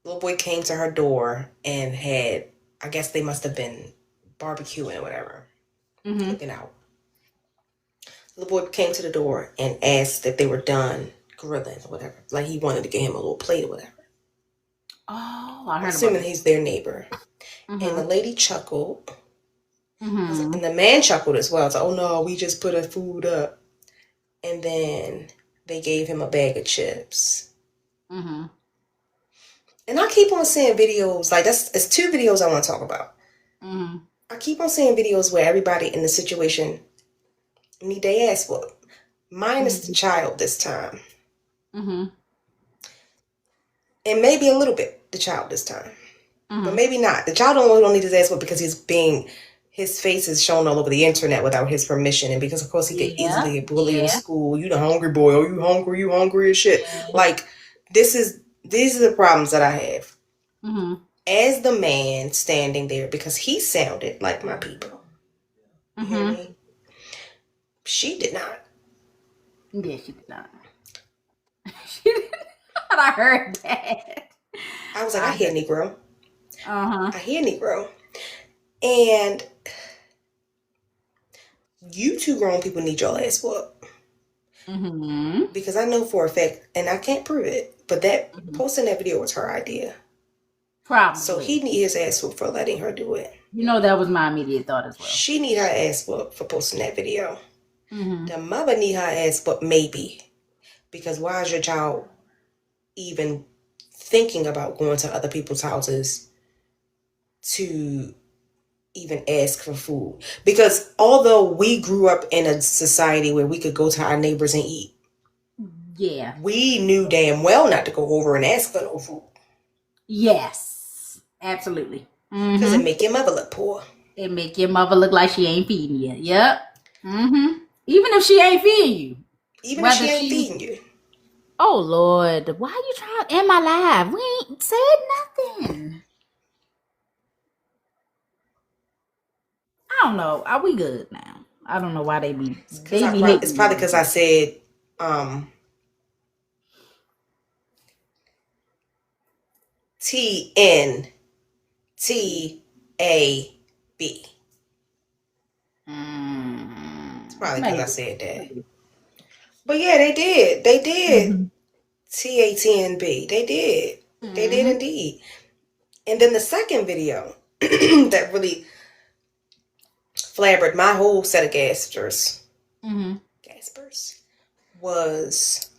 Speaker 3: The little boy came to her door and had, I guess they must have been barbecuing or whatever, cooking out. The little boy came to the door and asked if they were done grilling or whatever. Like he wanted to get him a little plate or whatever.
Speaker 2: Oh, I heard
Speaker 3: Assuming
Speaker 2: about
Speaker 3: he's their neighbor. And the lady chuckled. And the man chuckled as well. It's like, oh no, we just put our food up. And then they gave him a bag of chips. And I keep on seeing videos, like it's two videos I want to talk about. I keep on seeing videos where everybody in the situation need their ass whooped. Minus the child this time. And maybe a little bit the child this time. But maybe not. The child don't need his ass whooped because his face is shown all over the internet without his permission, and because of course he could easily get bullied in school. You the hungry boy, oh you hungry as shit. Like these are the problems that I have. As the man standing there, because he sounded like my people. You hear me? She did not.
Speaker 2: Yeah, she did not. She did not. I heard that.
Speaker 3: I was like, I hear Negro. I hear Negro. And you two grown people need your ass whooped. Because I know for a fact, and I can't prove it, but that posting that video was her idea.
Speaker 2: Probably.
Speaker 3: So he need his ass whooped for letting her do it.
Speaker 2: You know, that was my immediate thought as well.
Speaker 3: She need her ass whooped for posting that video. The mother need her ass whooped maybe. Because why is your child even thinking about going to other people's houses to even ask for food? Because although we grew up in a society where we could go to our neighbors and eat, we knew damn well not to go over and ask for no food.
Speaker 2: Yes, absolutely.
Speaker 3: Because it make your mother look poor.
Speaker 2: It make your mother look like she ain't feeding you. Yep. Even if she ain't feeding you.
Speaker 3: Even if she ain't feeding you.
Speaker 2: Oh, Lord. Why are you trying to end my life? We ain't said nothing. I don't know. Are we good now? I don't know why they be.
Speaker 3: It's probably because I said, TNTAB. It's probably because I said that. But yeah, they did. They did. TATNB. They did. They did indeed. And then the second video that really flabbered my whole set of gaspers was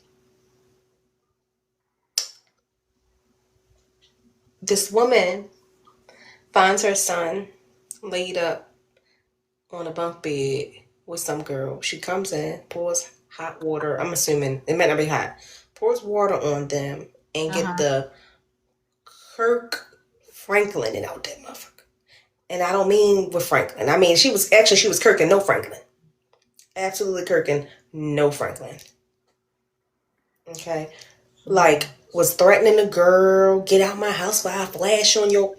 Speaker 3: this woman finds her son laid up on a bunk bed with some girl. She comes in, pours hot water. I'm assuming it might not be hot. Pours water on them and get the Kirk Franklin and out that motherfucker. And I don't mean with Franklin. I mean, she was Kirk and no Franklin. Absolutely Kirk and no Franklin. Okay. Like, was threatening the girl, get out my house while I flash on your,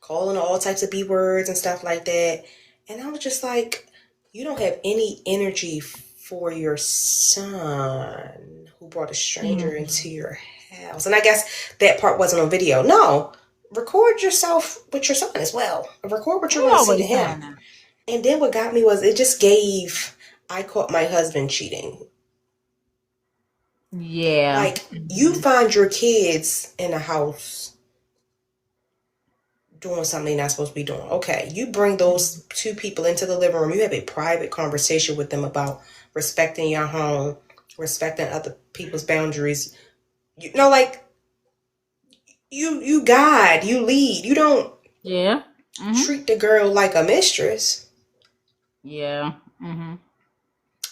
Speaker 3: calling all types of B words and stuff like that. And I was just like, you don't have any energy for your son who brought a stranger into your house. And I guess that part wasn't on video. No. Record yourself with your son as well. Record what you want to say to him. And then what got me was it just gave, I caught my husband cheating
Speaker 2: Yeah.
Speaker 3: Like, you find your kids in the house doing something they're not supposed to be doing. Okay, you bring those two people into the living room. You have a private conversation with them about respecting your home, respecting other people's boundaries. You know, like, you guide, you lead. You don't
Speaker 2: Yeah.
Speaker 3: treat the girl like a mistress.
Speaker 2: Yeah.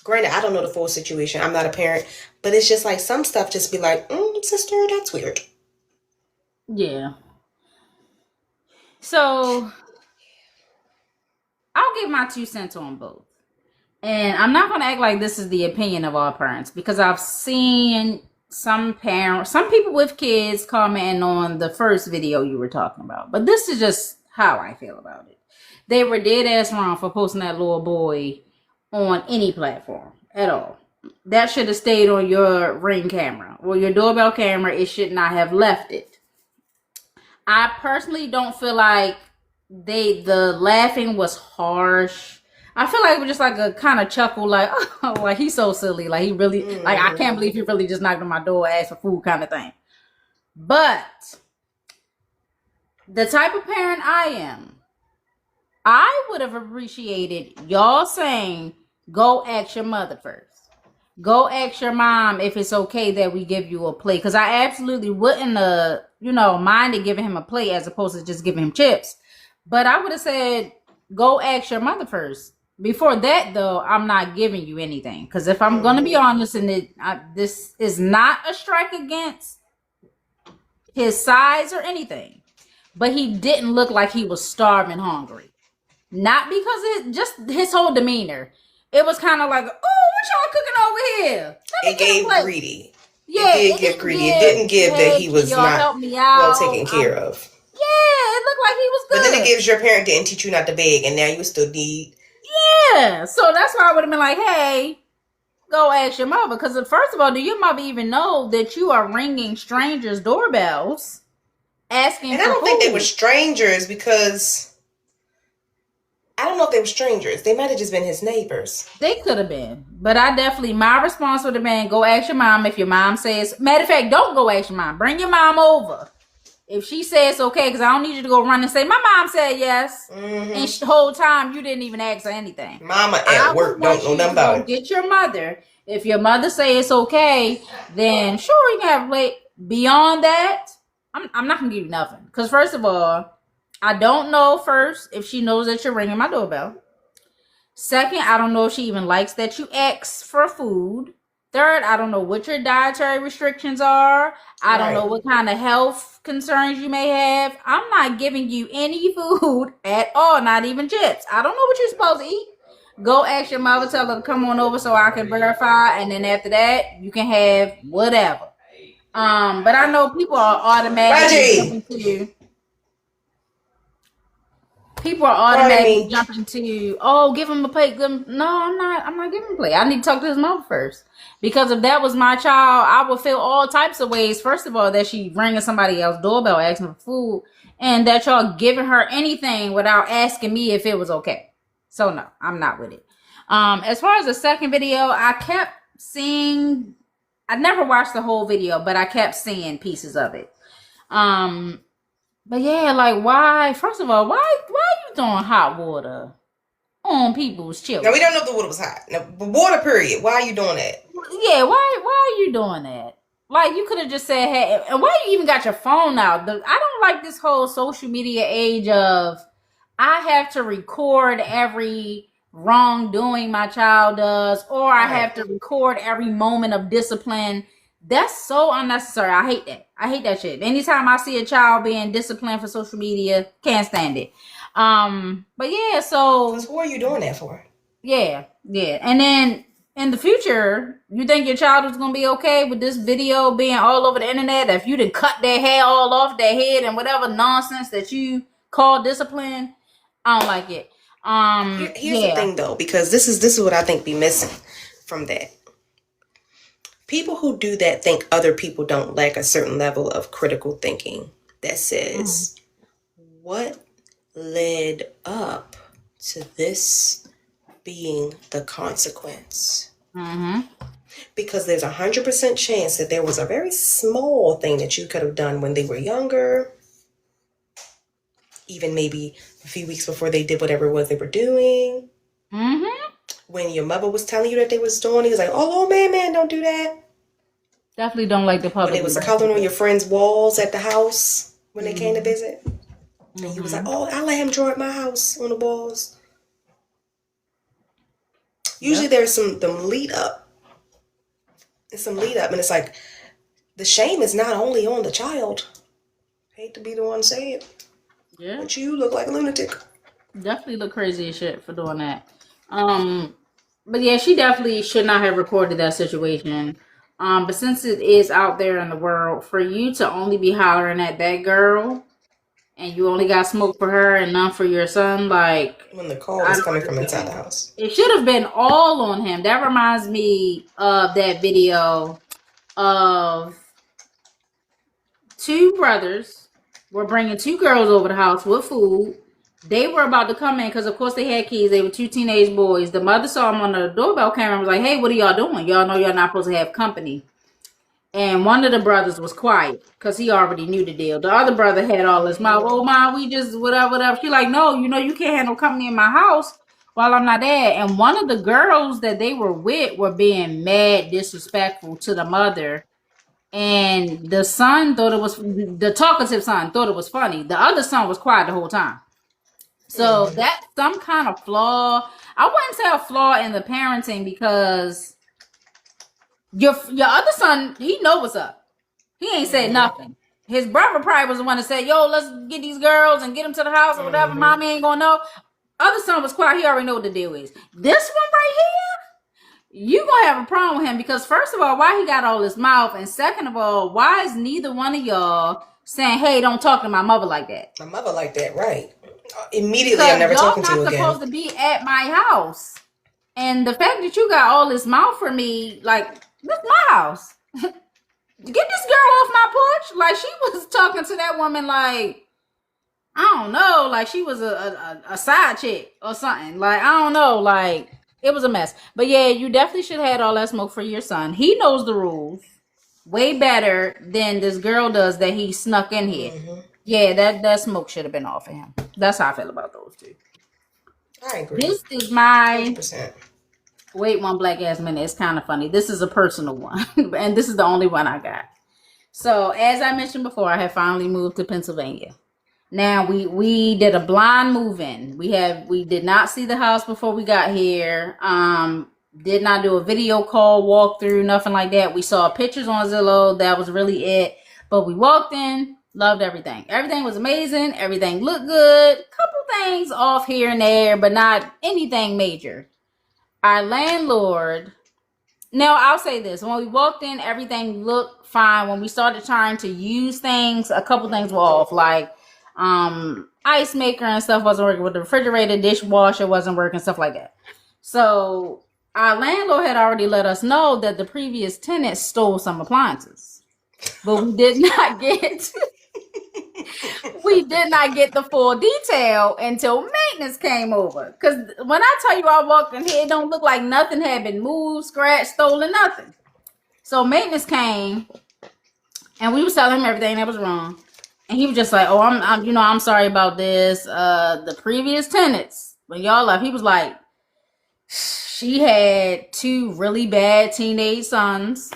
Speaker 3: Granted, I don't know the full situation. I'm not a parent, but it's just like some stuff just be like, sister, that's weird.
Speaker 2: Yeah. So I'll give my 2 cents on both. And I'm not going to act like this is the opinion of all parents, because I've seen some parents, some people with kids commenting on the first video you were talking about. But this is just how I feel about it. They were dead ass wrong for posting that little boy on any platform at all. That should have stayed on your Ring camera or your doorbell camera. It should not have left it. I personally don't feel like the laughing was harsh. I feel like it was just like a kind of chuckle, like, oh, like he's so silly. Like he really, like, I can't believe he really just knocked on my door, asked for food kind of thing. But the type of parent I am, I would have appreciated y'all saying, go ask your mother first. Go ask your mom if it's okay that we give you a plate. Because I absolutely wouldn't, minded giving him a plate as opposed to just giving him chips. But I would have said, go ask your mother first. Before that, though, I'm not giving you anything. Because if I'm going to be honest, this is not a strike against his size or anything. But he didn't look like he was starving hungry. Not because it just his whole demeanor. It was kind of like, oh, what y'all cooking over here?
Speaker 3: It gave greedy.
Speaker 2: Yeah,
Speaker 3: it did give greedy. It didn't give that he was not well taken care of.
Speaker 2: Yeah, it looked like he was good.
Speaker 3: But then it gives your parent didn't teach you not to beg, and now you still need.
Speaker 2: Yeah, so that's why I would have been like, hey, go ask your mother. Because first of all, do your mother even know that you are ringing strangers' doorbells asking
Speaker 3: and
Speaker 2: for
Speaker 3: I don't
Speaker 2: food?
Speaker 3: think they were strangers because I don't know if they were strangers. They might have just been his neighbors.
Speaker 2: They could have been. But my response would have been, go ask your mom if your mom says. Matter of fact, don't go ask your mom. Bring your mom over. If she says okay, because I don't need you to go run and say, my mom said yes. And the whole time, you didn't even ask her anything.
Speaker 3: Mama at work don't know nothing about it.
Speaker 2: Get your mother. If your mother say it's okay, then sure, you can have a plate. Beyond that, I'm not going to give you nothing. Because first of all, I don't know first if she knows that you're ringing my doorbell. Second, I don't know if she even likes that you ask for food. Third, I don't know what your dietary restrictions are. I don't know what kind of health concerns you may have. I'm not giving you any food at all, not even chips. I don't know what you're supposed to eat. Go ask your mother, tell her to come on over so I can verify, and then after that, you can have whatever. But I know people are automatically jumping to give him a plate. No, I'm not giving him a plate. I need to talk to his mother first. Because if that was my child, I would feel all types of ways. First of all, that she ringing somebody else's doorbell asking for food, and that y'all giving her anything without asking me if it was okay. So no, I'm not with it. As far as the second video, I kept seeing. I never watched the whole video, but I kept seeing pieces of it. But yeah, like why? First of all, why are you throwing hot water on people's children?
Speaker 3: Now we don't know if the water was hot. Now, water, period. Why are you doing that?
Speaker 2: Yeah, why are you doing that? Like you could have just said, hey, and why you even got your phone out? I don't like this whole social media age of I have to record every wrongdoing my child does, or I have to record every moment of discipline. That's so unnecessary. I hate that. I hate that shit. Anytime I see a child being disciplined for social media, can't stand it. But yeah, so
Speaker 3: who are you doing that for?
Speaker 2: Yeah. And then in the future, you think your child is gonna be okay with this video being all over the internet? If you done cut their hair all off their head and whatever nonsense that you call discipline, I don't like it.
Speaker 3: Here's the thing though, because this is what I think be missing from that. People who do that think other people don't lack a certain level of critical thinking that says, what led up to this being the consequence? Because because there's 100% chance that there was a very small thing that you could have done when they were younger, even maybe a few weeks before they did whatever it was they were doing.
Speaker 2: Mm-hmm.
Speaker 3: When your mother was telling you that they was doing, he was like, "Oh, man, don't do that."
Speaker 2: Definitely don't like the public.
Speaker 3: When they was coloring on your friends' walls at the house when they came to visit, and you was like, "Oh, I let him draw at my house on the walls." Usually there's some lead up. It's some lead up, and it's like the shame is not only on the child. I hate to be the one to say it.
Speaker 2: Yeah.
Speaker 3: But you look like a lunatic.
Speaker 2: Definitely look crazy as shit for doing that. But yeah, she definitely should not have recorded that situation. But since it is out there in the world, for you to only be hollering at that girl and you only got smoke for her and none for your son, like,
Speaker 3: When the call was coming from inside the house.
Speaker 2: it should have been all on him. That reminds me of that video of two brothers were bringing two girls over the house with food. They were about to come in because, of course, they had kids. They were two teenage boys. The mother saw them on the doorbell camera and was like, "Hey, what are y'all doing? Y'all know y'all not supposed to have company." And one of the brothers was quiet because he already knew the deal. The other brother had all this mouth. "Oh, Mom, we just whatever. She like, "No, you know you can't have no company in my house while I'm not there." And one of the girls that they were with were being mad disrespectful to the mother. And the son thought it was, the talkative son thought it was funny. The other son was quiet the whole time. So that's some kind of flaw. I wouldn't say a flaw in the parenting because your other son, he know what's up. He ain't said nothing. His brother probably was the one to say, "Yo, let's get these girls and get them to the house or whatever. Mommy ain't gonna know." Other son was quiet. He already know what the deal is. This one right here, you gonna have a problem with him because first of all, why he got all his mouth, and second of all, why is neither one of y'all saying, "Hey, don't talk to my mother like that"?
Speaker 3: My mother like that, right? Immediately, I'm never talking to you again.
Speaker 2: Y'all not supposed to be at my house, and the fact that you got all this mouth for me, like, this is my house. Get this girl off my porch. Like, she was talking to that woman like, I don't know, like she was a side chick or something. Like, I don't know, like, it was a mess. But yeah, you definitely should have had all that smoke for your son. He knows the rules way better than this girl does that he snuck in here. Yeah, that smoke should have been off of him. That's how I feel about those two.
Speaker 3: I agree.
Speaker 2: This is my
Speaker 3: 100%.
Speaker 2: wait one black ass minute. It's kind of funny. This is a personal one, and this is the only one I got. So as I mentioned before, I have finally moved to Pennsylvania. Now we did a blind move-in. We did not see the house before we got here. Did not do a video call, walkthrough, nothing like that. We saw pictures on Zillow. That was really it. But we walked in, loved everything. Everything was amazing. Everything looked good. Couple things off here and there, but not anything major. Our landlord. Now I'll say this: when we walked in, everything looked fine. When we started trying to use things, a couple things were off, like ice maker and stuff wasn't working, with the refrigerator, dishwasher wasn't working, stuff like that. So our landlord had already let us know that the previous tenant stole some appliances, but we did not get the full detail until maintenance came over. Because when I tell you I walked in here, it don't look like nothing had been moved, scratched, stolen, nothing. So maintenance came, and we was telling him everything that was wrong. And he was just like, "Oh, I'm sorry about this. The previous tenants, when y'all left," he was like, "She had two really bad teenage sons.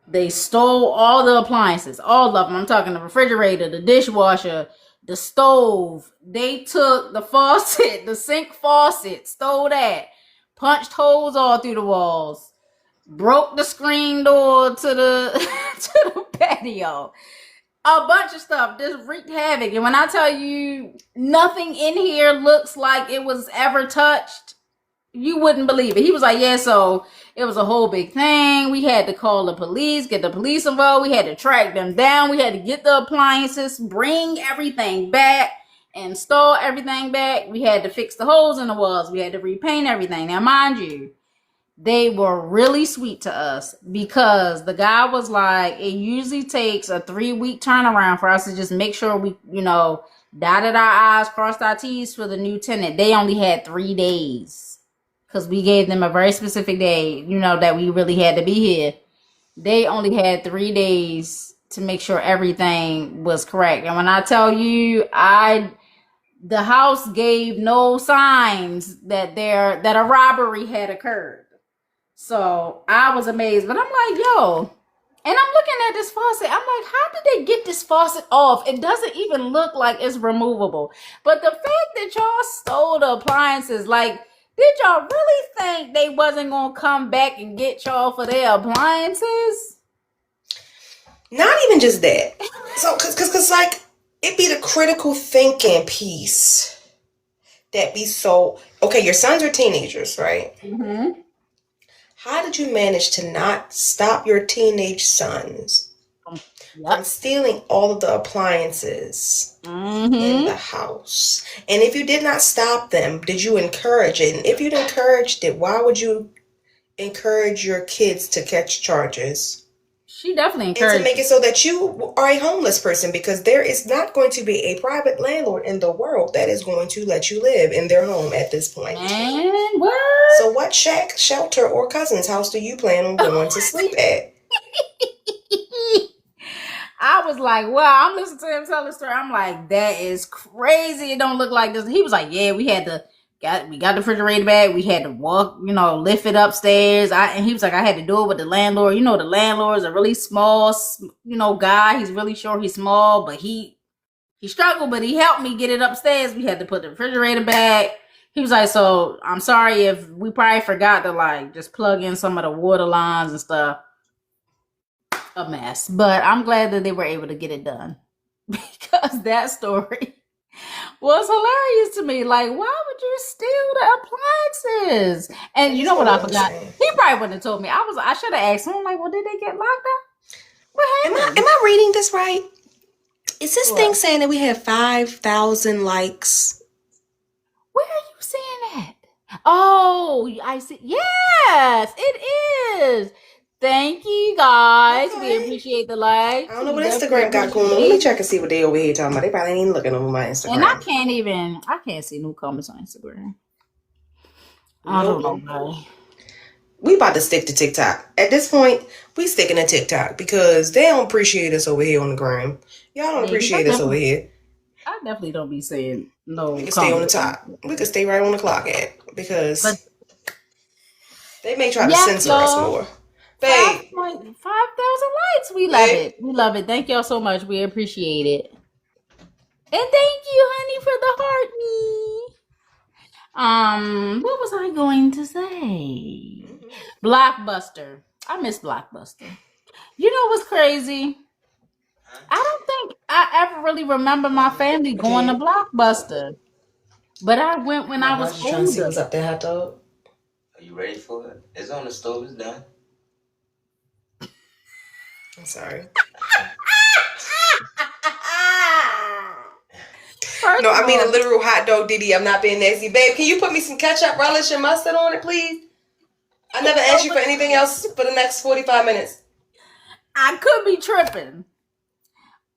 Speaker 2: They stole all the appliances, all of them. I'm talking the refrigerator, the dishwasher, the stove. They took the faucet, the sink faucet, stole that, punched holes all through the walls, broke the screen door to the to the patio." A bunch of stuff just wreaked havoc. And when I tell you nothing in here looks like it was ever touched, you wouldn't believe it. He was like, "Yeah, so it was a whole big thing. We had to call the police, get the police involved. We had to track them down. We had to get the appliances, bring everything back, install everything back. We had to fix the holes in the walls. We had to repaint everything." Now, mind you, they were really sweet to us because the guy was like, it usually takes a 3-week turnaround for us to just make sure we, dotted our I's, crossed our T's for the new tenant. They only had 3 days. because we gave them a very specific day, that we really had to be here. They only had 3 days to make sure everything was correct. And when I tell you, the house gave no signs that a robbery had occurred. So I was amazed, but I'm like, yo, and I'm looking at this faucet. I'm like, how did they get this faucet off? It doesn't even look like it's removable. But the fact that y'all stole the appliances, like, did y'all really think they wasn't gonna come back and get y'all for their appliances?
Speaker 3: Not even just that. So, cause like, it be the critical thinking piece that be so, okay, your sons are teenagers, right?
Speaker 2: Mm-hmm.
Speaker 3: How did you manage to not stop your teenage sons from stealing all of the appliances in the house? And if you did not stop them, did you encourage it? And if you'd encouraged it, why would you encourage your kids to catch charges?
Speaker 2: She definitely encouraged.
Speaker 3: And to make it so that you are a homeless person, because there is not going to be a private landlord in the world that is going to let you live in their home at this point.
Speaker 2: Man, what?
Speaker 3: So what shack, shelter, or cousin's house do you plan on going to sleep at?
Speaker 2: I was like, wow, I'm listening to him tell the story. I'm like, that is crazy. It don't look like this. He was like, yeah, we got the refrigerator back. We had to walk, lift it upstairs. And he was like, I had to do it with the landlord. The landlord's a really small, guy. He's really short. He's small, but he struggled, but he helped me get it upstairs. We had to put the refrigerator back. He was like, so I'm sorry if we probably forgot to just plug in some of the water lines and stuff. A mess, but I'm glad that they were able to get it done, because that story was hilarious to me. Like, why would you steal the appliances? And you know what I forgot? He probably wouldn't have told me. I should have asked him, like, well, did they get locked up? What happened?
Speaker 3: Am I reading this right? Is this thing saying that we have 5,000 likes?
Speaker 2: Where are you seeing that? Oh, I see. Yes, it is. Thank you, guys. Okay. We appreciate the likes.
Speaker 3: I don't know what Instagram got going on. Let me check and see what they over here talking about. They probably ain't even looking over my Instagram.
Speaker 2: And I can't see new comments on Instagram. I don't know, man.
Speaker 3: We about to stick to TikTok. At this point, we sticking to TikTok because they don't appreciate us over here on the gram. Y'all don't appreciate us over here.
Speaker 2: I definitely don't be saying no.
Speaker 3: We can stay on the top. We can stay right on the clock because they may try to censor us more.
Speaker 2: 5,000 likes. We love it. We love it. Thank y'all so much. We appreciate it. And thank you, honey, for the heart me. What was I going to say? Blockbuster. I miss Blockbuster. You know what's crazy? I don't think I ever really remember my family going to Blockbuster. But I went when I was older.
Speaker 3: Trying to see what's up there, hot dog.
Speaker 4: Are you ready for it? It's on the stove. It's done.
Speaker 3: I'm sorry. No, I mean a literal hot dog Diddy. I'm not being nasty. Babe, can you put me some ketchup, relish, and mustard on it, please? I never asked you for anything else for the next 45 minutes.
Speaker 2: I could be tripping.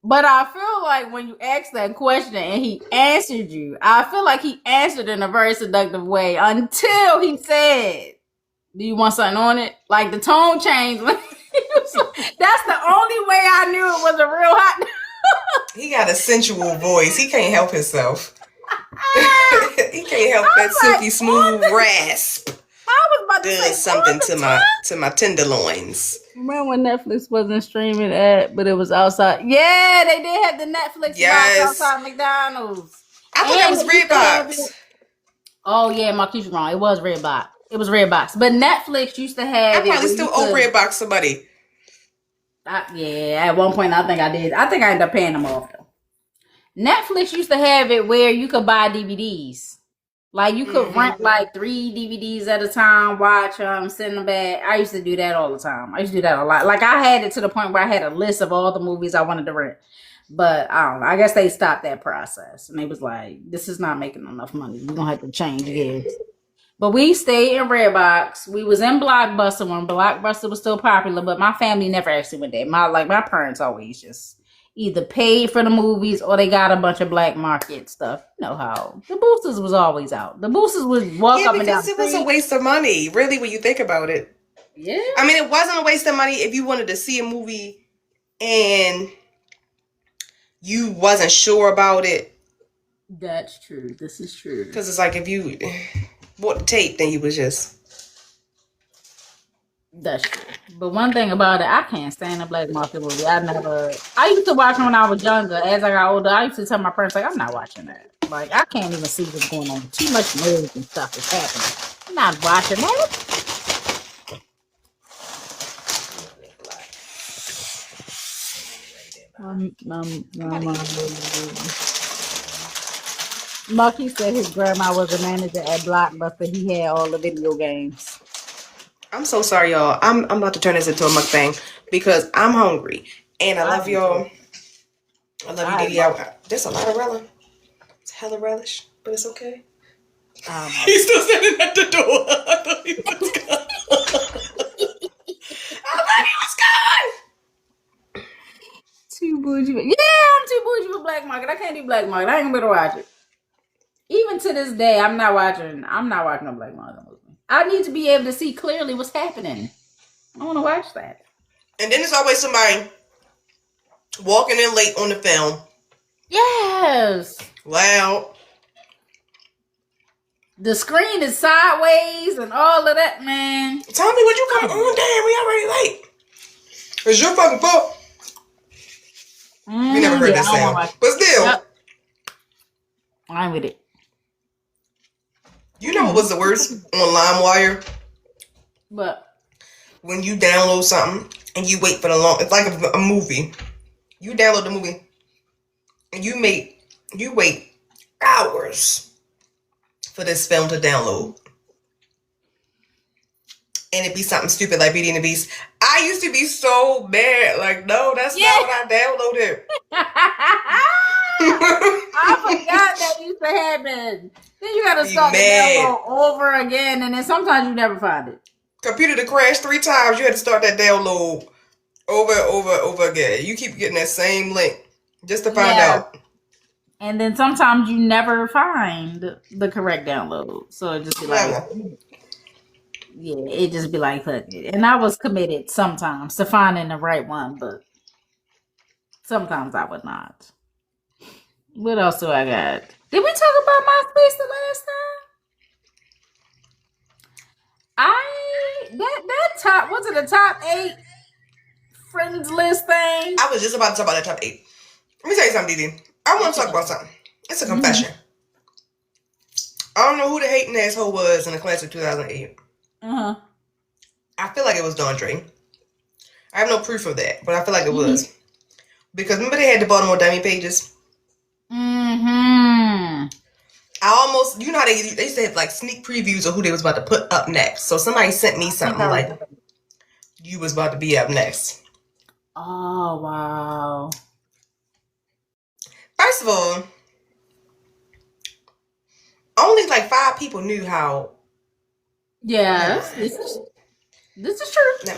Speaker 2: But I feel like when you asked that question and he answered you, I feel like he answered in a very seductive way until he said, do you want something on it? Like the tone changed. That's the only way I knew it was a real hot dog.
Speaker 3: He got a sensual voice. He can't help himself. He can't help that silky smooth rasp.
Speaker 2: I was about to say
Speaker 3: something to my tenderloins.
Speaker 2: Remember when Netflix wasn't streaming but it was outside? Yeah, they did have the Netflix box outside McDonald's.
Speaker 3: I thought that was Redbox.
Speaker 2: Oh yeah, Marquise was wrong. It was Redbox. It was Redbox. But Netflix used to have.
Speaker 3: I probably still owe Redbox somebody.
Speaker 2: Yeah, at one point I think I did. I think I ended up paying them off though. Netflix used to have it where you could buy DVDs. Like you could rent like 3 DVDs at a time, watch them, send them back. I used to do that all the time. I used to do that a lot. Like I had it to the point where I had a list of all the movies I wanted to rent. But I don't know. I guess they stopped that process. And they was like, this is not making enough money. We're going to have to change gears. But we stayed in Redbox. We was in Blockbuster when Blockbuster was still popular. But my family never actually went there. My parents always just either paid for the movies or they got a bunch of black market stuff. You know how the boosters was always out. The boosters would walk up and down.
Speaker 3: Because it was a waste of money, really, when you think about it.
Speaker 2: Yeah.
Speaker 3: I mean, it wasn't a waste of money if you wanted to see a movie and you wasn't sure about it.
Speaker 2: That's true. This is true.
Speaker 3: Because it's like if you bought the tape, then you was just...
Speaker 2: That's true. But one thing about it, I can't stand a black market movie. I used to watch them when I was younger. As I got older, I used to tell my parents, like, I'm not watching that. Like, I can't even see what's going on. Too much noise and stuff is happening. I'm not watching that. Marky said his grandma was a manager at Blockbuster. He had all the video games.
Speaker 3: I'm so sorry, y'all. I'm about to turn this into a mukbang because I'm hungry. And I love y'all. I love you, Didi. There's a lot of relish. It's hella relish, but it's okay. He's still standing at the door. I thought he was gone. I thought he was gone.
Speaker 2: Too bougie. Yeah, I'm too bougie for black market. I can't do black market. I ain't gonna be able to watch it. Even to this day, I'm not watching a black market movie. I need to be able to see clearly what's happening. I want to watch that.
Speaker 3: And then there's always somebody walking in late on the film.
Speaker 2: Yes.
Speaker 3: Loud.
Speaker 2: The screen is sideways and all of that, man.
Speaker 3: Tell me what you come on. Damn, we already late. It's your fucking fault. We never heard that sound. But still.
Speaker 2: Yep. I'm with it.
Speaker 3: You know what was the worst on LimeWire?
Speaker 2: What?
Speaker 3: When you download something and you wait for the long... It's like a movie. You download the movie and you wait hours for this film to download. And it'd be something stupid like Beauty and the Beast. I used to be so mad. Like, no, that's not what I downloaded.
Speaker 2: I forgot that used to happen. Then you gotta start the download over again, and then sometimes you never find it.
Speaker 3: Computer to crash 3 times. You had to start that download over again. You keep getting that same link just to find out.
Speaker 2: And then sometimes you never find the correct download, so it just be like, it just be like, fuck it. And I was committed sometimes to finding the right one, but sometimes I would not. What else do I got? Did we talk about MySpace the last time? That top, was it the top 8 friends list thing?
Speaker 3: I was just about to talk about that top 8. Let me tell you something, Didi. I want to talk about something. It's a confession. I don't know who the hating asshole was in the class of 2008. I feel like it was Dondre. I have no proof of that, but I feel like it was. Because remember they had the Baltimore dummy pages? I almost, you know how they used to have like sneak previews of who they was about to put up next. So somebody sent me something like, you was about to be up next.
Speaker 2: Oh, wow.
Speaker 3: First of all, only like 5 people knew how.
Speaker 2: Yeah, this is true.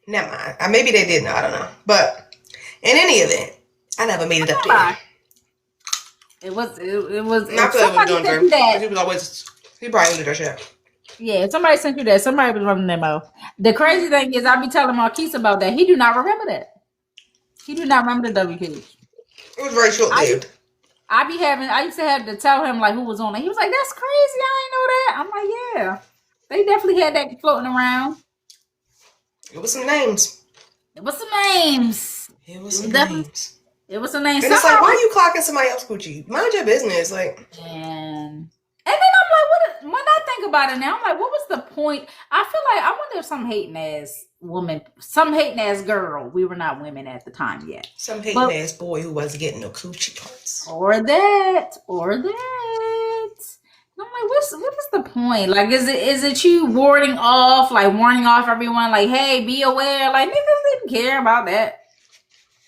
Speaker 3: Never mind. Maybe they did know. I don't know. But in any event, I never made it up there.
Speaker 2: It was.
Speaker 3: Not because I was doing Drew. He was always. He probably did that shit.
Speaker 2: Yeah, somebody sent you that. Somebody was running them out. The crazy thing is, I be telling Marquise about that. He do not remember that. He do not remember the W page.
Speaker 3: It was very short lived.
Speaker 2: I used to have to tell him like who was on it. He was like, "That's crazy. I ain't know that." I'm like, "Yeah, they definitely had that floating around."
Speaker 3: It was some names.
Speaker 2: It was some names.
Speaker 3: And
Speaker 2: It's
Speaker 3: like, why are you clocking somebody else's Gucci? Mind your business, like.
Speaker 2: And then I'm like, when I think about it now, I'm like, what was the point? I feel like, I wonder if some hating ass girl, we were not women at the time yet.
Speaker 3: Some hating ass boy who wasn't getting no coochie parts.
Speaker 2: Or that. And I'm like, what is the point? Like, is it you warning off everyone, like, hey, be aware? Like, niggas didn't care about that.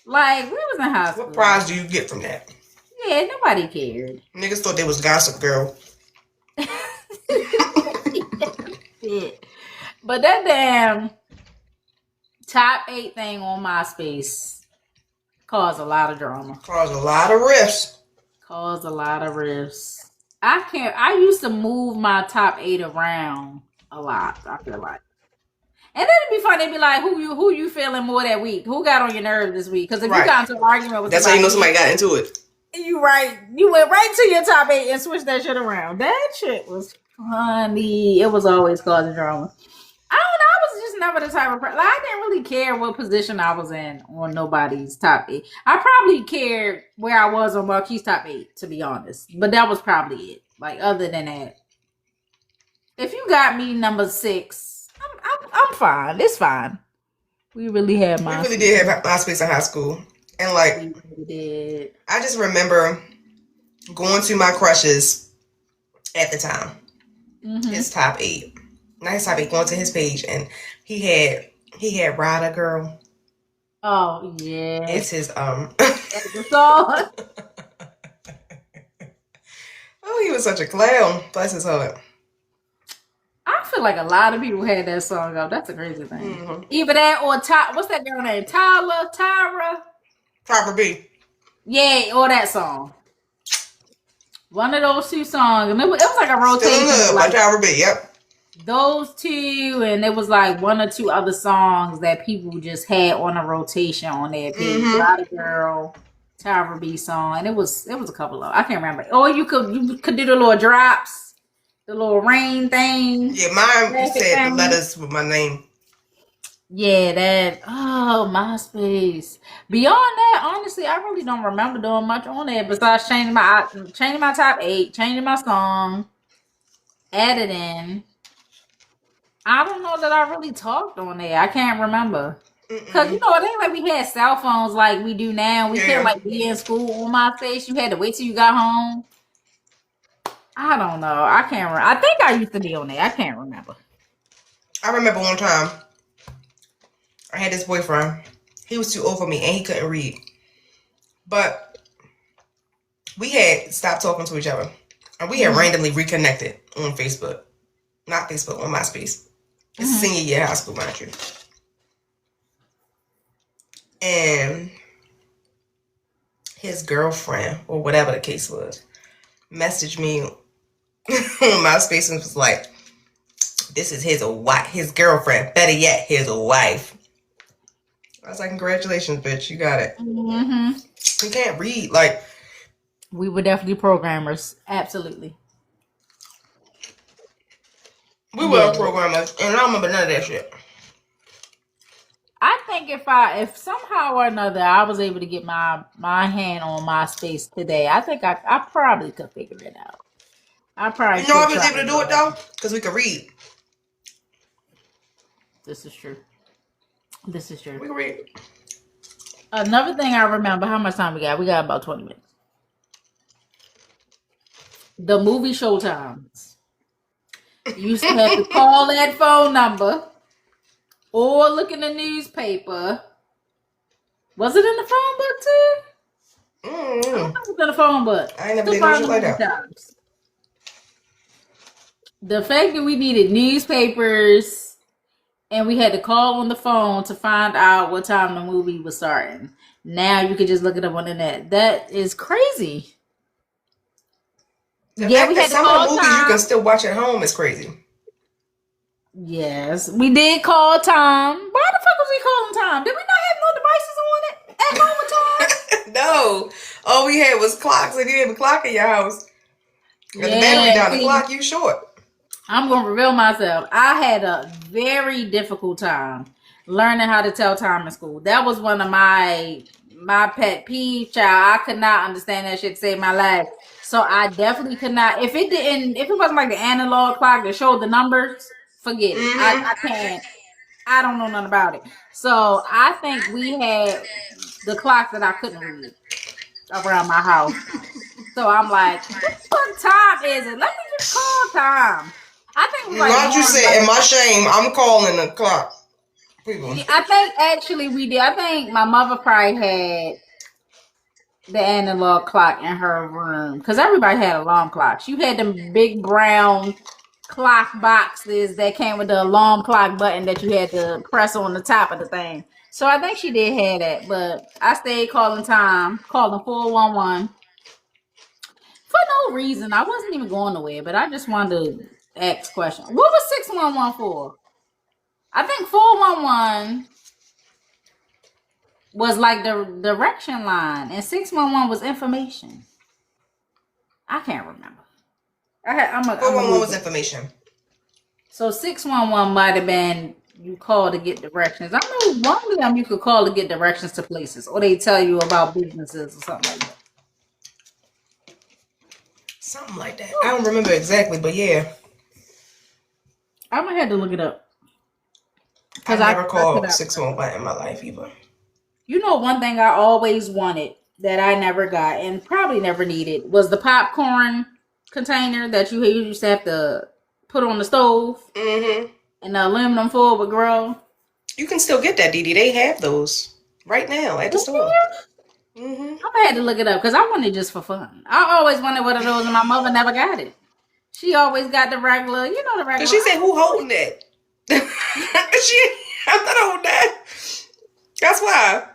Speaker 2: Like, we was in high school.
Speaker 3: What prize do you get from that?
Speaker 2: Yeah, nobody cared.
Speaker 3: Niggas thought they was Gossip Girl.
Speaker 2: But that damn top 8 thing on MySpace Caused a lot of drama.
Speaker 3: Caused a lot of rifts.
Speaker 2: Caused a lot of rifts. I used to move my top 8 around a lot, I feel like. And then it'd be fun. They'd be like, who you feeling more that week? Who got on your nerve this week? Because if you got into an argument with
Speaker 3: that's how you know somebody got into it.
Speaker 2: You went right to your top 8 and switched that shit around. That shit was funny. It was always causing drama. I don't know. I was just never the type of person. Like, I didn't really care what position I was in on nobody's top 8. I probably cared where I was on Marquis' top 8, to be honest. But that was probably it. Like, other than that, if you got me number 6, I'm fine. It's fine. We really had MySpace.
Speaker 3: We really did have MySpace in high school. And like,
Speaker 2: we really did.
Speaker 3: I just remember going to my crushes at the time. Mm-hmm. His top 8. Not his top 8, going to his page. And he had Ride a Girl.
Speaker 2: Oh, yeah.
Speaker 3: It's his,
Speaker 2: That's the song.
Speaker 3: Oh, he was such a clown. Bless his heart.
Speaker 2: I feel like a lot of people had that song up. That's a crazy thing. Mm-hmm. Either that or what's that girl name? Tyra
Speaker 3: B.
Speaker 2: Yeah, or that song. One of those 2 songs. And it was like a rotation.
Speaker 3: Still in Love by Tyra B. Yep.
Speaker 2: Those 2, and it was like 1 or 2 other songs that people just had on a rotation on their page. Mm-hmm. Lot Girl, Tyra B song, and it was a couple of, I can't remember. Or you could do the little drops, the little rain thing.
Speaker 3: Yeah, mine said the letters with my name.
Speaker 2: Yeah, that. Oh, MySpace. Beyond that, honestly, I really don't remember doing much on there besides changing my top 8, changing my song, added in. I don't know that I really talked on there. I can't remember. Because, it ain't like we had cell phones like we do now. We couldn't, like, be in school on MySpace. You had to wait till you got home. I don't know. I can't remember. I think I used to be on there. I can't remember.
Speaker 3: I remember one time, I had this boyfriend. He was too old for me, and he couldn't read. But we had stopped talking to each other. And we had randomly reconnected on Facebook. Not Facebook, on MySpace. It's senior year of high school, mind you. And his girlfriend, or whatever the case was, messaged me on MySpace and was like, this is his girlfriend. Better yet, his wife. I was like, congratulations, bitch. You got it. Mm-hmm. You can't read. Like,
Speaker 2: we were definitely programmers. Absolutely.
Speaker 3: We were programmers, and I don't remember none of that shit.
Speaker 2: I think if somehow or another I was able to get my hand on MySpace today, I think I probably could figure it out. I probably.
Speaker 3: You know I was able to do it though, because we could read.
Speaker 2: This is true.
Speaker 3: We could read.
Speaker 2: Another thing I remember, how much time we got? We got about 20 minutes. The movie showtimes. You used to have to call that phone number or look in the newspaper. Was it in the phone book too? I don't know if it was in the phone book.
Speaker 3: I ain't never did no shit like that.
Speaker 2: Times. The fact that we needed newspapers and we had to call on the phone to find out what time the movie was starting. Now you can just look it up on the net. That is crazy.
Speaker 3: We had to some of the movies you can still watch at home is crazy.
Speaker 2: Yes, we did call time. Why the fuck was we calling time? Did we not have no devices on it at home with time?
Speaker 3: No, all we had was clocks. If you have a clock in your house, got the battery down, the clock you short.
Speaker 2: I'm gonna reveal myself. I had a very difficult time learning how to tell time in school. That was one of my pet peeves, child. I could not understand that shit to save my life. So I definitely could not. If it wasn't like the analog clock that showed the numbers, forget it. I can't. I don't know nothing about it. So I think we had the clock that I couldn't read around my house. So I'm like, what time is it? Let me just call time. I think like,
Speaker 3: not you said, in my shame, I'm calling the clock. People.
Speaker 2: I think actually we did. I think my mother probably had the analog clock in her room because everybody had alarm clocks. You had them big brown clock boxes that came with the alarm clock button that you had to press on the top of the thing. So I think she did have that, but I stayed calling 411 for no reason. I wasn't even going nowhere, but I just wanted to ask questions. What was 611 for? I think 411 was like the direction line, and 611 was information. I can't remember. I'm
Speaker 3: 411 was information.
Speaker 2: So 611 might have been you call to get directions. I know one of them you could call to get directions to places, or they tell you about businesses or something like that.
Speaker 3: Something like that. I don't remember exactly, but yeah.
Speaker 2: I'm gonna have to look it up.
Speaker 3: I never called 611 in my life either.
Speaker 2: You know, one thing I always wanted that I never got and probably never needed was the popcorn container that you used to have to put on the stove.
Speaker 3: Mm-hmm.
Speaker 2: And the aluminum foil would grow.
Speaker 3: You can still get that, Dee Dee. They have those right now at the store. Mm-hmm.
Speaker 2: I'm gonna have to look it up because I wanted it just for fun. I always wanted one of those, and my mother never got it. She always got the regular, the regular.
Speaker 3: Cause she said, "Who holding that?" I'm not holding that. That's why.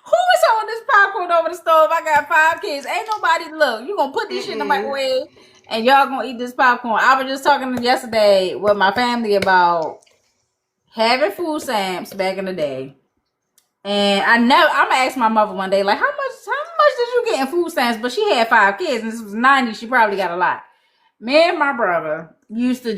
Speaker 2: Who is holding this popcorn over the stove? I got 5 kids. Ain't nobody look. You gonna put this shit in the microwave and y'all gonna eat this popcorn. I was just talking yesterday with my family about having food stamps back in the day. And I'm gonna ask my mother one day, like, how much did you get in food stamps? But she had 5 kids and this was 90, she probably got a lot. Me and my brother used to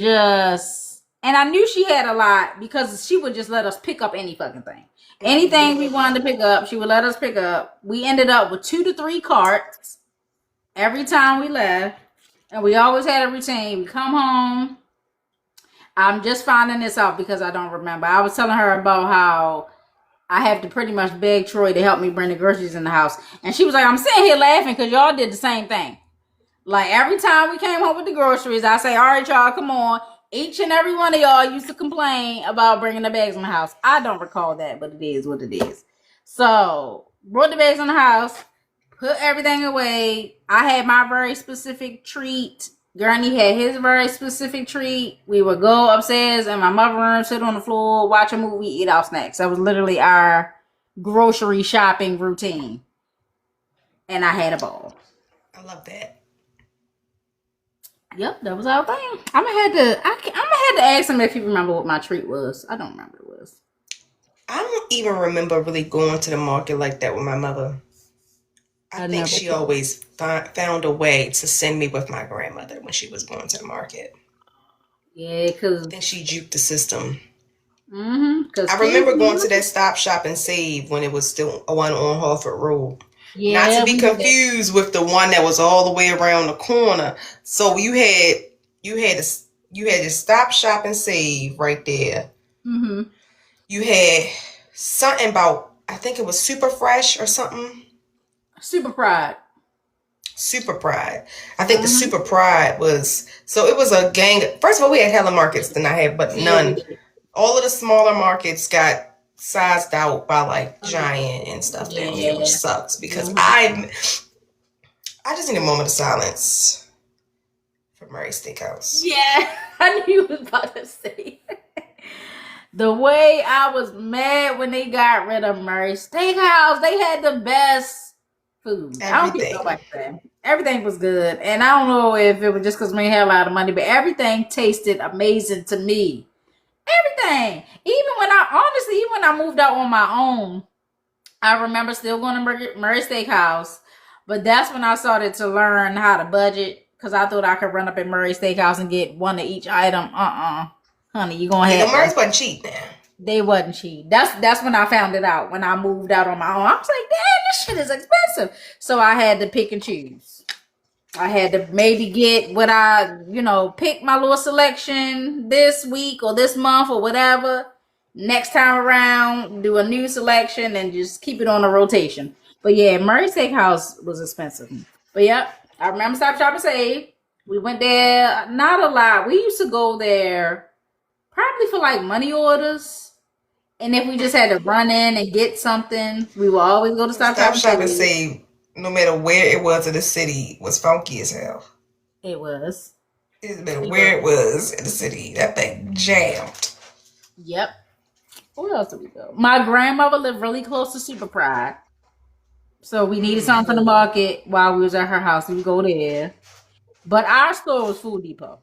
Speaker 2: and I knew she had a lot because she would just let us pick up any fucking thing. Anything we wanted to pick up, she would let us pick up. We ended up with 2 to 3 carts every time we left. And we always had a routine. We come home. I'm just finding this out because I don't remember. I was telling her about how I have to pretty much beg Troy to help me bring the groceries in the house. And she was like, I'm sitting here laughing because y'all did the same thing. Like every time we came home with the groceries, I say, all right, y'all, come on. Each and every one of y'all used to complain about bringing the bags in the house. I don't recall that, but it is what it is. So, brought the bags in the house, put everything away. I had my very specific treat. Gurney had his very specific treat. We would go upstairs in my mother room, sit on the floor, watch a movie, eat our snacks. That was literally our grocery shopping routine. And I had a ball.
Speaker 3: I love that.
Speaker 2: Yep, that was our thing. I'm gonna have to ask him if he remember what my treat was. I don't remember what it was.
Speaker 3: I don't even remember really going to the market like that with my mother. I think she always found a way to send me with my grandmother when she was going to the market.
Speaker 2: Yeah, because
Speaker 3: then she juked the system.
Speaker 2: Mm-hmm.
Speaker 3: I remember going to that Stop Shop and Save when it was still one on Harford Road.
Speaker 2: Yeah,
Speaker 3: not to be confused with the one that was all the way around the corner. So you had to Stop Shop and Save right there.
Speaker 2: Mm-hmm.
Speaker 3: You had something about, I think it was Super Fresh or something.
Speaker 2: Super Pride.
Speaker 3: I think the Super Pride was, so it was a gang. First of all, we had hella markets than I had, but none. All of the smaller markets got sized out by like Giant and stuff down here, which sucks because I just need a moment of silence for Murray Steakhouse.
Speaker 2: Yeah, I knew you was about to say the way I was mad when they got rid of Murray Steakhouse. They had the best food. Everything was good, and I don't know if it was just because we had a lot of money, but everything tasted amazing to me. Everything. Even when I moved out on my own, I remember still going to Murray Steakhouse, but that's when I started to learn how to budget because I thought I could run up at Murray Steakhouse and get one of each item. Honey, you gonna have
Speaker 3: Murray's wasn't cheap now.
Speaker 2: They wasn't cheap. That's when I found it out when I moved out on my own. I was like, damn, this shit is expensive. So I had to pick and choose. I had to maybe get what I, pick my little selection this week or this month or whatever. Next time around, do a new selection and just keep it on a rotation. But yeah, Murray Steakhouse was expensive. But yeah, I remember Stop Shop and Save. We went there, not a lot. We used to go there probably for like money orders. And if we just had to run in and get something, we would always go to Stop Shop
Speaker 3: and Save. No matter where it was in the city, was funky as hell.
Speaker 2: It was.
Speaker 3: It's been where it was in the city. That thing jammed.
Speaker 2: Yep. Where else did we go? My grandmother lived really close to Super Pride. So we needed something from the market while we was at her house. We go there. But our store was Food Depot.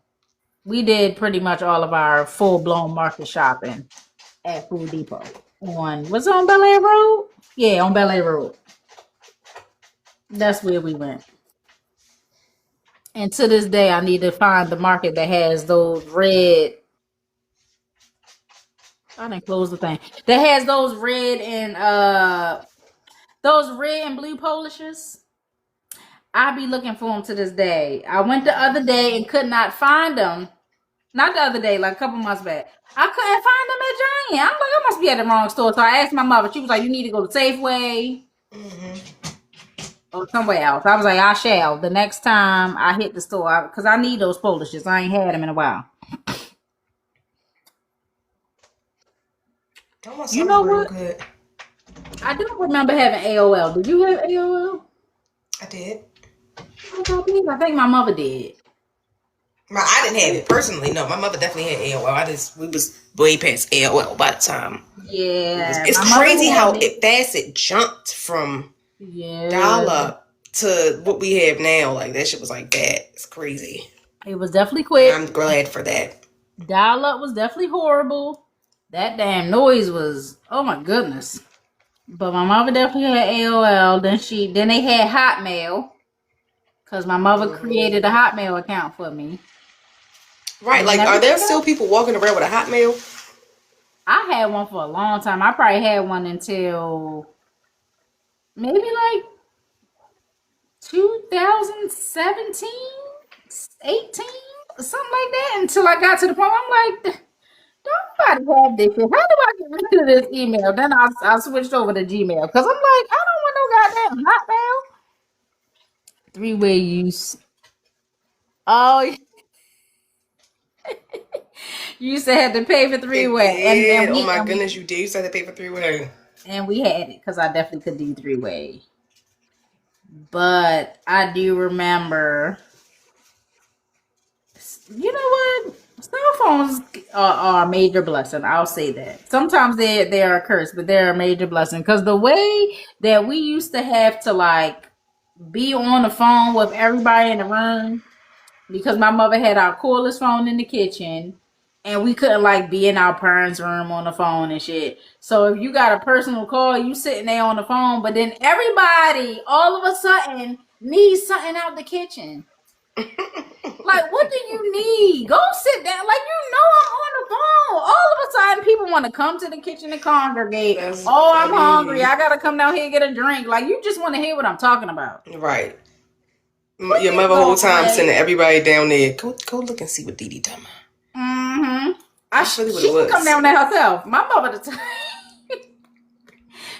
Speaker 2: We did pretty much all of our full-blown market shopping at Food Depot. Was it on Bel Air Road? Yeah, on Bel Air Road. That's where we went. And to this day, I need to find the market that has those red. I didn't close the thing. That has those red and blue polishes. I be looking for them to this day. I went the other day and could not find them. Not the other day, like a couple months back. I couldn't find them at Giant. I'm like, I must be at the wrong store. So I asked my mother. She was like, you need to go to Safeway or somewhere else. I was like, I shall. The next time I hit the store, because I need those polishes. I ain't had them in a while. You know what?
Speaker 3: Good.
Speaker 2: I don't remember having AOL. Did you have AOL?
Speaker 3: I did.
Speaker 2: I think my mother did.
Speaker 3: I didn't have it personally. No, my mother definitely had AOL. We was way past AOL by the time.
Speaker 2: Yeah,
Speaker 3: it's crazy how fast it jumped from dial-up to what we have now. Like that shit was like that. It's crazy.
Speaker 2: It was definitely quick.
Speaker 3: I'm glad for that.
Speaker 2: Dial-up was definitely horrible. That damn noise was, oh my goodness. But my mother definitely had AOL. Then they had Hotmail. Because my mother created a Hotmail account for me.
Speaker 3: Right, like, are there still people walking around with a Hotmail?
Speaker 2: I had one for a long time. I probably had one until maybe like 2017, 18, something like that. Until I got to the point where I'm like, don't nobody have this shit. How do I get rid of this email? Then I switched over to Gmail. Because I'm like, I don't want no goddamn Hotmail. Three-way use. Oh, you used to have to pay for three-way.
Speaker 3: And oh my goodness, you did. You used to have to pay for three-way.
Speaker 2: And we had it because I definitely could do three-way. But I do remember, you know what? Cell phones are a major blessing. I'll say that. Sometimes they are a curse, but they're a major blessing. Because the way that we used to have to like be on the phone with everybody in the room, because my mother had our cordless phone in the kitchen and we couldn't like be in our parents' room on the phone and shit. So if you got a personal call, you sitting there on the phone, but then everybody all of a sudden needs something out the kitchen. Like, what do you need? Go sit down. Like, I'm on the phone. All of a sudden, people want to come to the kitchen and congregate. I'm hungry. I got to come down here and get a drink. Like, you just want to hear what I'm talking about.
Speaker 3: Right. Your mother whole time sending everybody down there. Go look and see what Dee Dee talking about.
Speaker 2: She can come down there herself. My mother,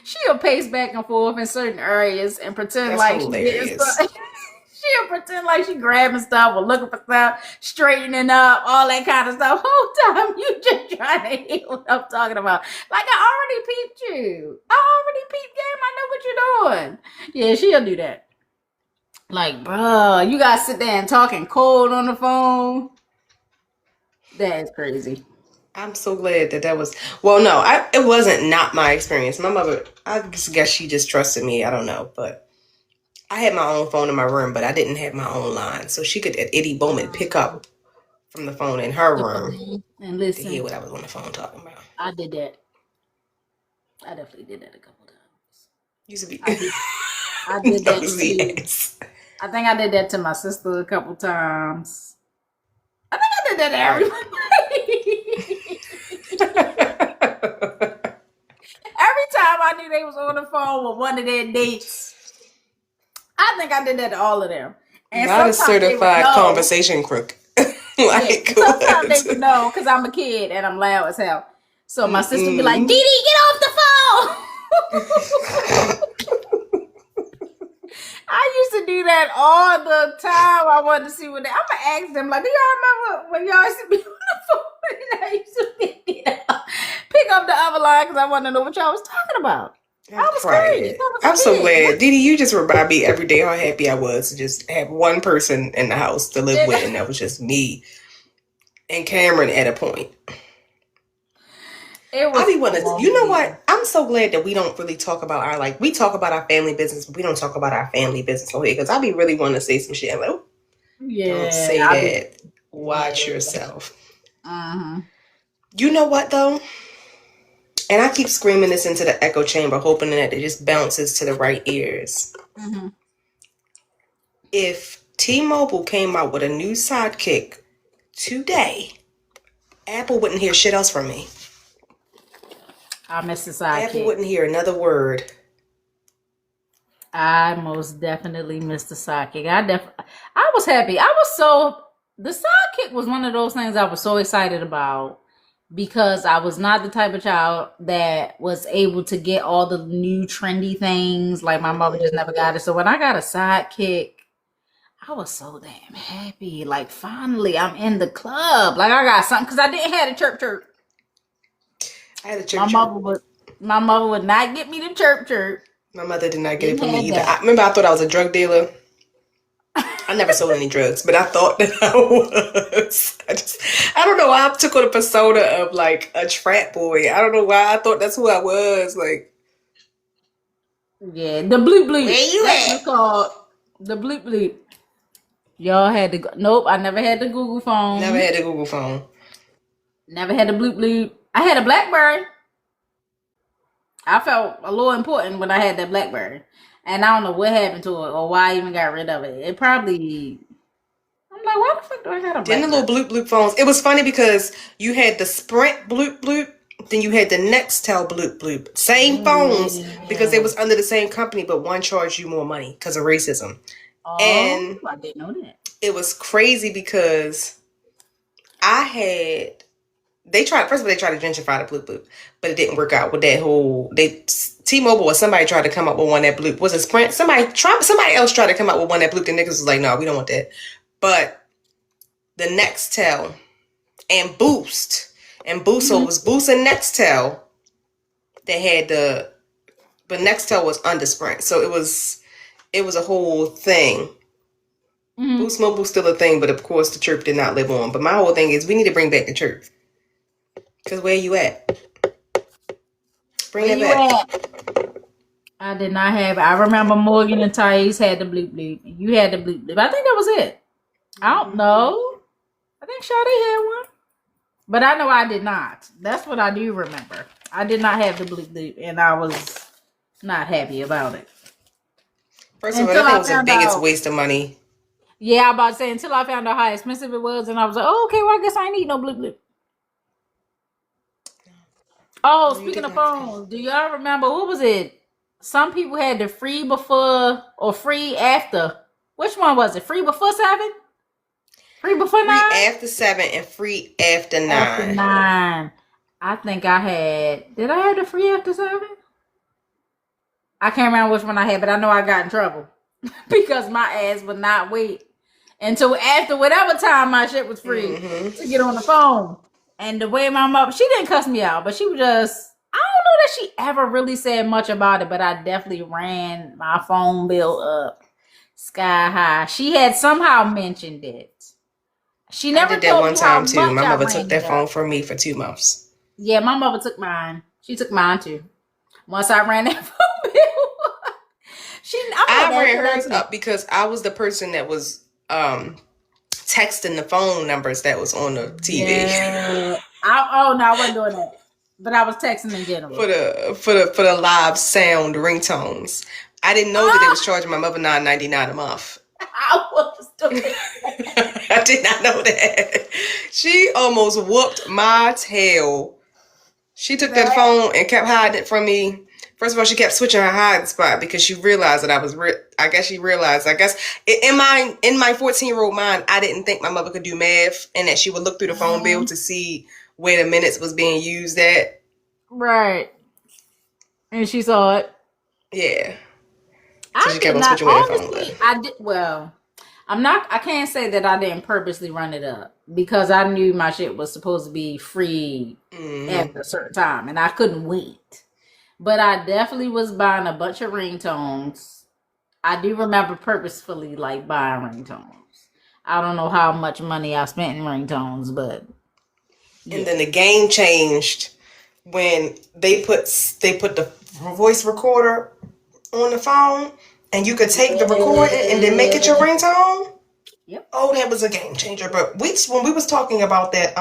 Speaker 2: she'll pace back and forth in certain areas and pretend like she'll pretend like she grabbing stuff or looking for stuff, straightening up, all that kind of stuff. Whole time you just trying to hear what I'm talking about. Like, I already peeped you. I already peeped game. I know what you're doing. Yeah, she'll do that. Like, bruh, you guys sit there and talking cold on the phone. That is crazy.
Speaker 3: I'm so glad that was. Well, no, it wasn't not my experience. My mother, I guess she just trusted me. I don't know, but I had my own phone in my room, but I didn't have my own line, so she could at any moment pick up from the phone in her room
Speaker 2: and listen
Speaker 3: to hear what I was on the phone talking about.
Speaker 2: I did that. I definitely did that a couple times.
Speaker 3: Used to be.
Speaker 2: I did that too. I think I did that to my sister a couple times. I think I did that to everybody. Every time I knew they was on the phone with one of their dates, I think I did that to all of them. And
Speaker 3: not a certified conversation crook.
Speaker 2: Sometimes they would know because I'm a kid and I'm loud as hell. So my sister would be like, Dee Dee, get off the phone. I used to do that all the time. I wanted to see what I'm gonna ask them, like, do y'all remember when y'all used to be on the phone and I used to pick up the other line because I wanted to know what y'all was talking about.
Speaker 3: I'm
Speaker 2: was crazy.
Speaker 3: crying.
Speaker 2: I was
Speaker 3: I'm
Speaker 2: a
Speaker 3: so
Speaker 2: kid.
Speaker 3: glad. Didi, you just remind me every day how happy I was to just have one person in the house to live with, and that was just me and Cameron at a point.
Speaker 2: It was
Speaker 3: I be wanting to, you know
Speaker 2: funny.
Speaker 3: what? I'm so glad that we don't really talk about our, like, we talk about our family business, but we don't talk about our family business over here, because I be really wanting to say some shit. I'm like, oh, don't
Speaker 2: Yeah,
Speaker 3: say
Speaker 2: I be.
Speaker 3: that. Watch yourself.
Speaker 2: Uh-huh.
Speaker 3: You know what, though? And I keep screaming this into the echo chamber, hoping that it just bounces to the right ears.
Speaker 2: Mm-hmm.
Speaker 3: If T-Mobile came out with a new sidekick today, Apple wouldn't hear shit else from me.
Speaker 2: I miss the
Speaker 3: Apple
Speaker 2: sidekick.
Speaker 3: wouldn't hear another word.
Speaker 2: I most definitely missed the sidekick. I was happy. The sidekick was one of those things I was so excited about because I was not the type of child that was able to get all the new trendy things. Like my mother just never got it. So when I got a sidekick, I was so damn happy. Like finally I'm in the club. Like I got something because I didn't have a chirp chirp.
Speaker 3: I had a
Speaker 2: My
Speaker 3: chirp chirp.
Speaker 2: mother would not get me the chirp chirp.
Speaker 3: My mother did not get it
Speaker 2: Didn't
Speaker 3: from me
Speaker 2: have
Speaker 3: either.
Speaker 2: that.
Speaker 3: I remember I thought I was a drug dealer. I never sold any drugs, but I thought that I was. I don't know why I took on a persona of like a frat boy. I don't know why I thought that's who I was. Like,
Speaker 2: Yeah, the bloop bloop.
Speaker 3: where you
Speaker 2: That's what
Speaker 3: at?
Speaker 2: it's called. The bloop bloop. Y'all had to go. Nope, I never had the Google phone.
Speaker 3: Never had a Google phone.
Speaker 2: Never had the bloop bloop. I had a BlackBerry. I felt a little important when I had that BlackBerry. And I don't know what happened to it or why I even got rid of it. It probably. I'm like, why the fuck do I got a
Speaker 3: Then the
Speaker 2: BlackBerry?
Speaker 3: little bloop bloop phones. It was funny because you had the Sprint bloop bloop. Then you had the Nextel bloop bloop. Same phones because they was under the same company, but one charged you more money because of racism.
Speaker 2: Oh,
Speaker 3: And
Speaker 2: I didn't know that.
Speaker 3: it was crazy because they tried to gentrify the bloop bloop, but it didn't work out with that whole T-Mobile or somebody tried to come up with one that bloop. Was it Sprint? Somebody else tried to come up with one that bloop. The niggas was like, no, we don't want that. But the Nextel and Boost. And Boost, so it was Boost and Nextel that had but Nextel was under Sprint. So it was a whole thing.
Speaker 2: Mm-hmm.
Speaker 3: Boost Mobile's still a thing, but of course the chirp did not live on. But my whole thing is we need to bring back the chirp. Because where you at? Bring
Speaker 2: Where
Speaker 3: it
Speaker 2: you
Speaker 3: back.
Speaker 2: at? I did not have it. I remember Morgan and Thais had the bloop bloop. You had the bloop bloop. I think that was it. I don't know. I think Sade had one. But I know I did not. That's what I do remember. I did not have the bloop bloop, and I was not happy about it.
Speaker 3: First of all, that thing was the biggest waste of money.
Speaker 2: Yeah, I'm about to say, until I found out how expensive it was, and I was like, oh, okay, well, I guess I ain't need no bloop bloop. Oh, speaking of phones, do y'all remember, what was it? Some people had the free before or free after. Which one was it? Free before 7? Free before 9?
Speaker 3: Free after 7 and free after 9.
Speaker 2: After 9. I think I had. Did I have the free after 7? I can't remember which one I had, but I know I got in trouble because my ass would not wait until after whatever time my shit was free to get on the phone. And the way my mother, she didn't cuss me out, but she was just, I don't know that she ever really said much about it, but I definitely ran my phone bill up sky high. She had somehow mentioned it. She never
Speaker 3: I did that
Speaker 2: told
Speaker 3: one
Speaker 2: me how
Speaker 3: time too.
Speaker 2: much
Speaker 3: My
Speaker 2: I
Speaker 3: mother
Speaker 2: ran
Speaker 3: took that
Speaker 2: it
Speaker 3: phone
Speaker 2: up.
Speaker 3: from me for 2 months.
Speaker 2: Yeah, my mother took mine. She took mine too. Once I ran that phone bill.
Speaker 3: I ran hers up because I was the person that was texting the phone numbers that was on the TV.
Speaker 2: Yeah. I wasn't doing that. But I was texting in general.
Speaker 3: For the live sound ringtones. I didn't know that they was charging my mother $9.99 a month.
Speaker 2: I was doing that.
Speaker 3: I did not know that. She almost whooped my tail. She took that phone and kept hiding it from me. First of all, she kept switching her hiding spot because she realized that I was. I guess in my 14-year-old mind, I didn't think my mother could do math and that she would look through the phone bill to see where the minutes was being used at.
Speaker 2: Right. And she saw it.
Speaker 3: Yeah. So she kept on switching where the phone was.
Speaker 2: I did well. I can't say that I didn't purposely run it up because I knew my shit was supposed to be free after a certain time and I couldn't wait. But I definitely was buying a bunch of ringtones. I do remember purposefully like buying ringtones. I don't know how much money I spent in ringtones, but yeah.
Speaker 3: And then the game changed when they put the voice recorder on the phone, and you could take the recording and then make it your ringtone.
Speaker 2: Yep.
Speaker 3: Oh, that was a game changer. But when we was talking about that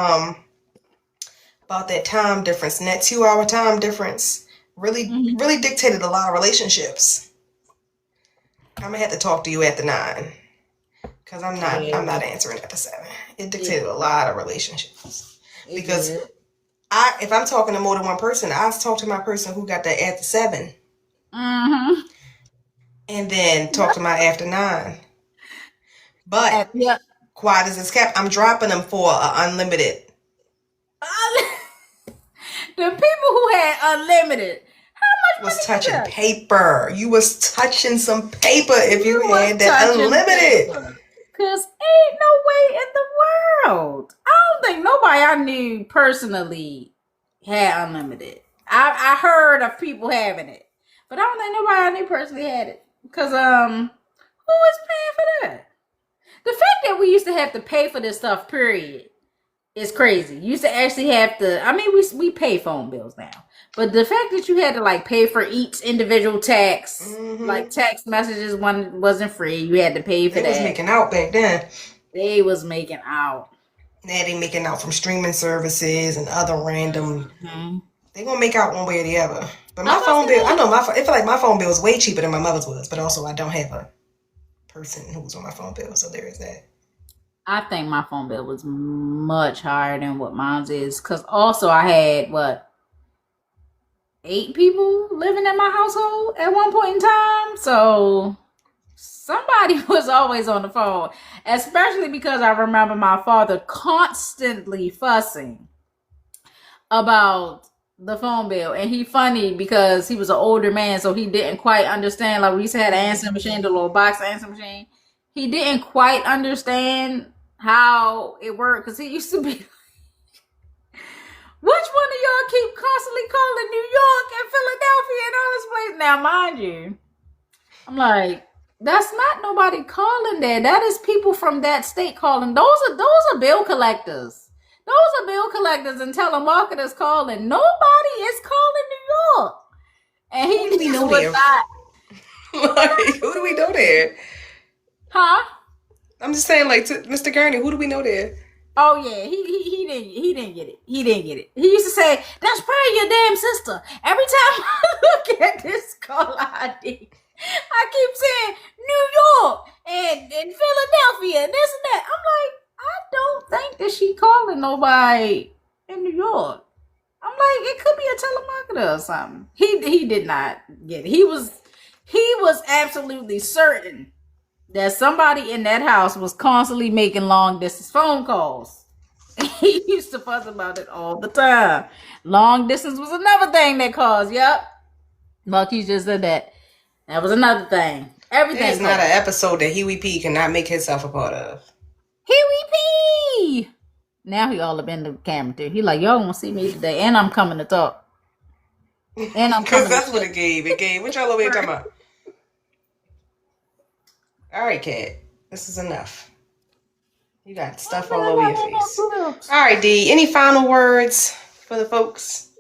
Speaker 3: time difference, and that 2-hour time difference really dictated a lot of relationships. I'm gonna have to talk to you after 9, because I'm not answering after 7. It dictated a lot of relationships, because if I'm talking to more than one person, I talk to my person who got that after 7, and then talk to my after 9. But quiet as it's kept, I'm dropping them for unlimited.
Speaker 2: The people who had unlimited, how much
Speaker 3: was
Speaker 2: money
Speaker 3: touching paper. You was touching some paper if you had that unlimited.
Speaker 2: Because ain't no way in the world. I don't think nobody I knew personally had unlimited. I heard of people having it, but I don't think nobody I knew personally had it. Because who was paying for that? The fact that we used to have to pay for this stuff, period, is crazy. You used to actually have to. I mean, we pay phone bills now, but the fact that you had to like pay for each individual text, like text messages, one wasn't free. You had to pay for that.
Speaker 3: They was making out back then.
Speaker 2: They was making out.
Speaker 3: Now they making out from streaming services and other random. They gonna make out one way or the other. But my phone bill, I know I feel like my phone bill is way cheaper than my mother's was, but also I don't have a person who's on my phone bill, so there is that.
Speaker 2: I think my phone bill was much higher than what mine's is, because also I had 8 people living in my household at one point in time, so somebody was always on the phone, especially because I remember my father constantly fussing about the phone bill. And he funny because he was an older man, so he didn't quite understand. Like, we used to have an answering machine, the little box answering machine. He didn't quite understand how it worked, because he used to be like, which one of y'all keep constantly calling New York and Philadelphia and all this place? Now, mind you, I'm like, that's not nobody calling that. That is people from that state calling. Those are bill collectors. Those are bill collectors and telemarketers calling. Nobody is calling New York. And he
Speaker 3: Who do we know there? Like, who do we know there?
Speaker 2: Huh?
Speaker 3: I'm just saying, like, to Mr. Gurney, who do we know there?
Speaker 2: Oh yeah, he didn't get it. He didn't get it. He used to say, "That's probably your damn sister." Every time I look at this call ID, I keep saying New York and Philadelphia and this and that. I'm like, I don't think that she calling nobody in New York. I'm like, it could be a telemarketer or something. He did not get it. He was absolutely certain that somebody in that house was constantly making long distance phone calls. He used to fuss about it all the time. Long distance was another thing that caused. Yep. Marquis just said that. That was another thing. Everything.
Speaker 3: There's not an episode that Huey P cannot make himself a part of.
Speaker 2: Huey P! Now he all up in the camera too. He like, y'all gonna see me today, and I'm coming to talk. And I'm coming.
Speaker 3: Because that's what it gave. It gave. What y'all over here talking about? All right, Kat. This is enough. You got stuff all over your face. All right, D. Any final words for the folks?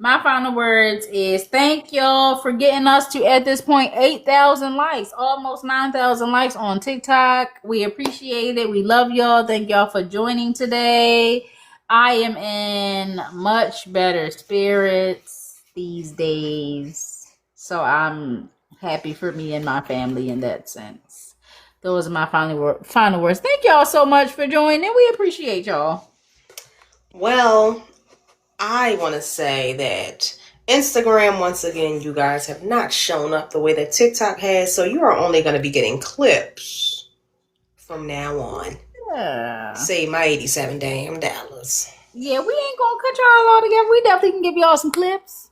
Speaker 2: My final words is thank y'all for getting us to, at this point, 8,000 likes. Almost 9,000 likes on TikTok. We appreciate it. We love y'all. Thank y'all for joining today. I am in much better spirits these days. So I'm happy for me and my family in that sense. Those are my final words. Thank y'all so much for joining. We appreciate y'all.
Speaker 3: Well, I want to say that Instagram, once again, you guys have not shown up the way that TikTok has. So you are only going to be getting clips from now on.
Speaker 2: Yeah.
Speaker 3: Save my $87 damn dollars.
Speaker 2: Yeah, we ain't going to cut y'all all together. We definitely can give y'all some clips.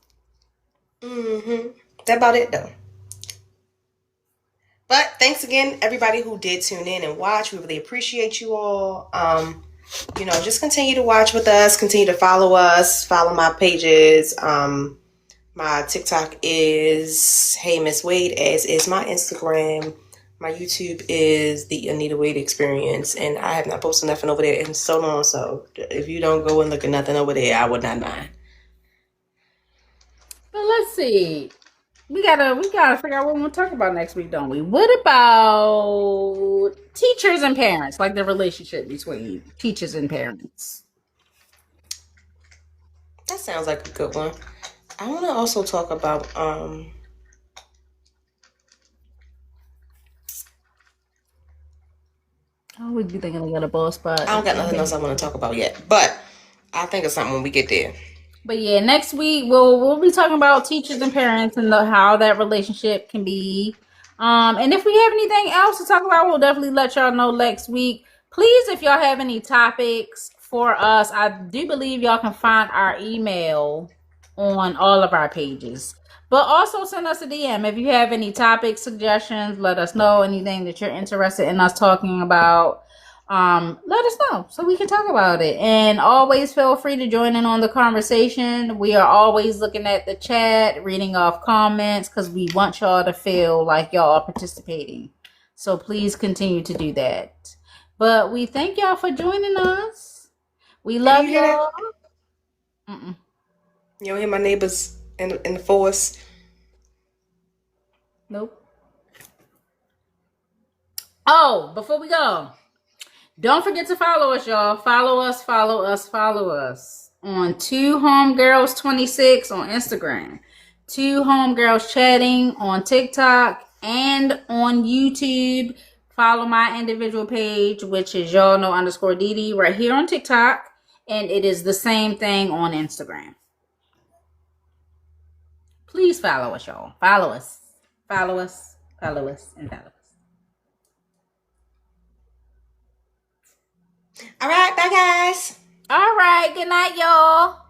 Speaker 3: That's about it, though. But thanks again, everybody who did tune in and watch. We really appreciate you all. Just continue to watch with us. Continue to follow us. Follow my pages. My TikTok is Hey Miss Wade, as is my Instagram. My YouTube is the Anita Wade Experience, and I have not posted nothing over there in so long. So if you don't go and look at nothing over there, I would not mind.
Speaker 2: But let's see. We gotta figure out what we want to talk about next week, don't we? What about teachers and parents, like the relationship between teachers and parents?
Speaker 3: That sounds like a good one. I want to also talk about
Speaker 2: I always be thinking I got a ball spot.
Speaker 3: I don't got nothing else I want to talk about yet, but I'll think of something when we get there.
Speaker 2: But yeah, next week we'll be talking about teachers and parents and how that relationship can be. And if we have anything else to talk about, we'll definitely let y'all know next week. Please, if y'all have any topics for us, I do believe y'all can find our email on all of our pages. But also send us a DM if you have any topic suggestions. Let us know anything that you're interested in us talking about. Let us know so we can talk about it. And always feel free to join in on the conversation. We are always looking at the chat, reading off comments, because we want y'all to feel like y'all are participating. So please continue to do that. But we thank y'all for joining us. We love y'all.
Speaker 3: You don't hear my neighbors in the forest?
Speaker 2: Nope. Oh, before we go, don't forget to follow us, y'all. Follow us on 2 Homegirls 26 on Instagram, 2 Homegirls Chatting on TikTok, and on YouTube. Follow my individual page, which is y'all know _DD right here on TikTok, and it is the same thing on Instagram. Please follow us, y'all. Follow us, and follow us.
Speaker 3: All right, bye guys.
Speaker 2: All right, good night, y'all.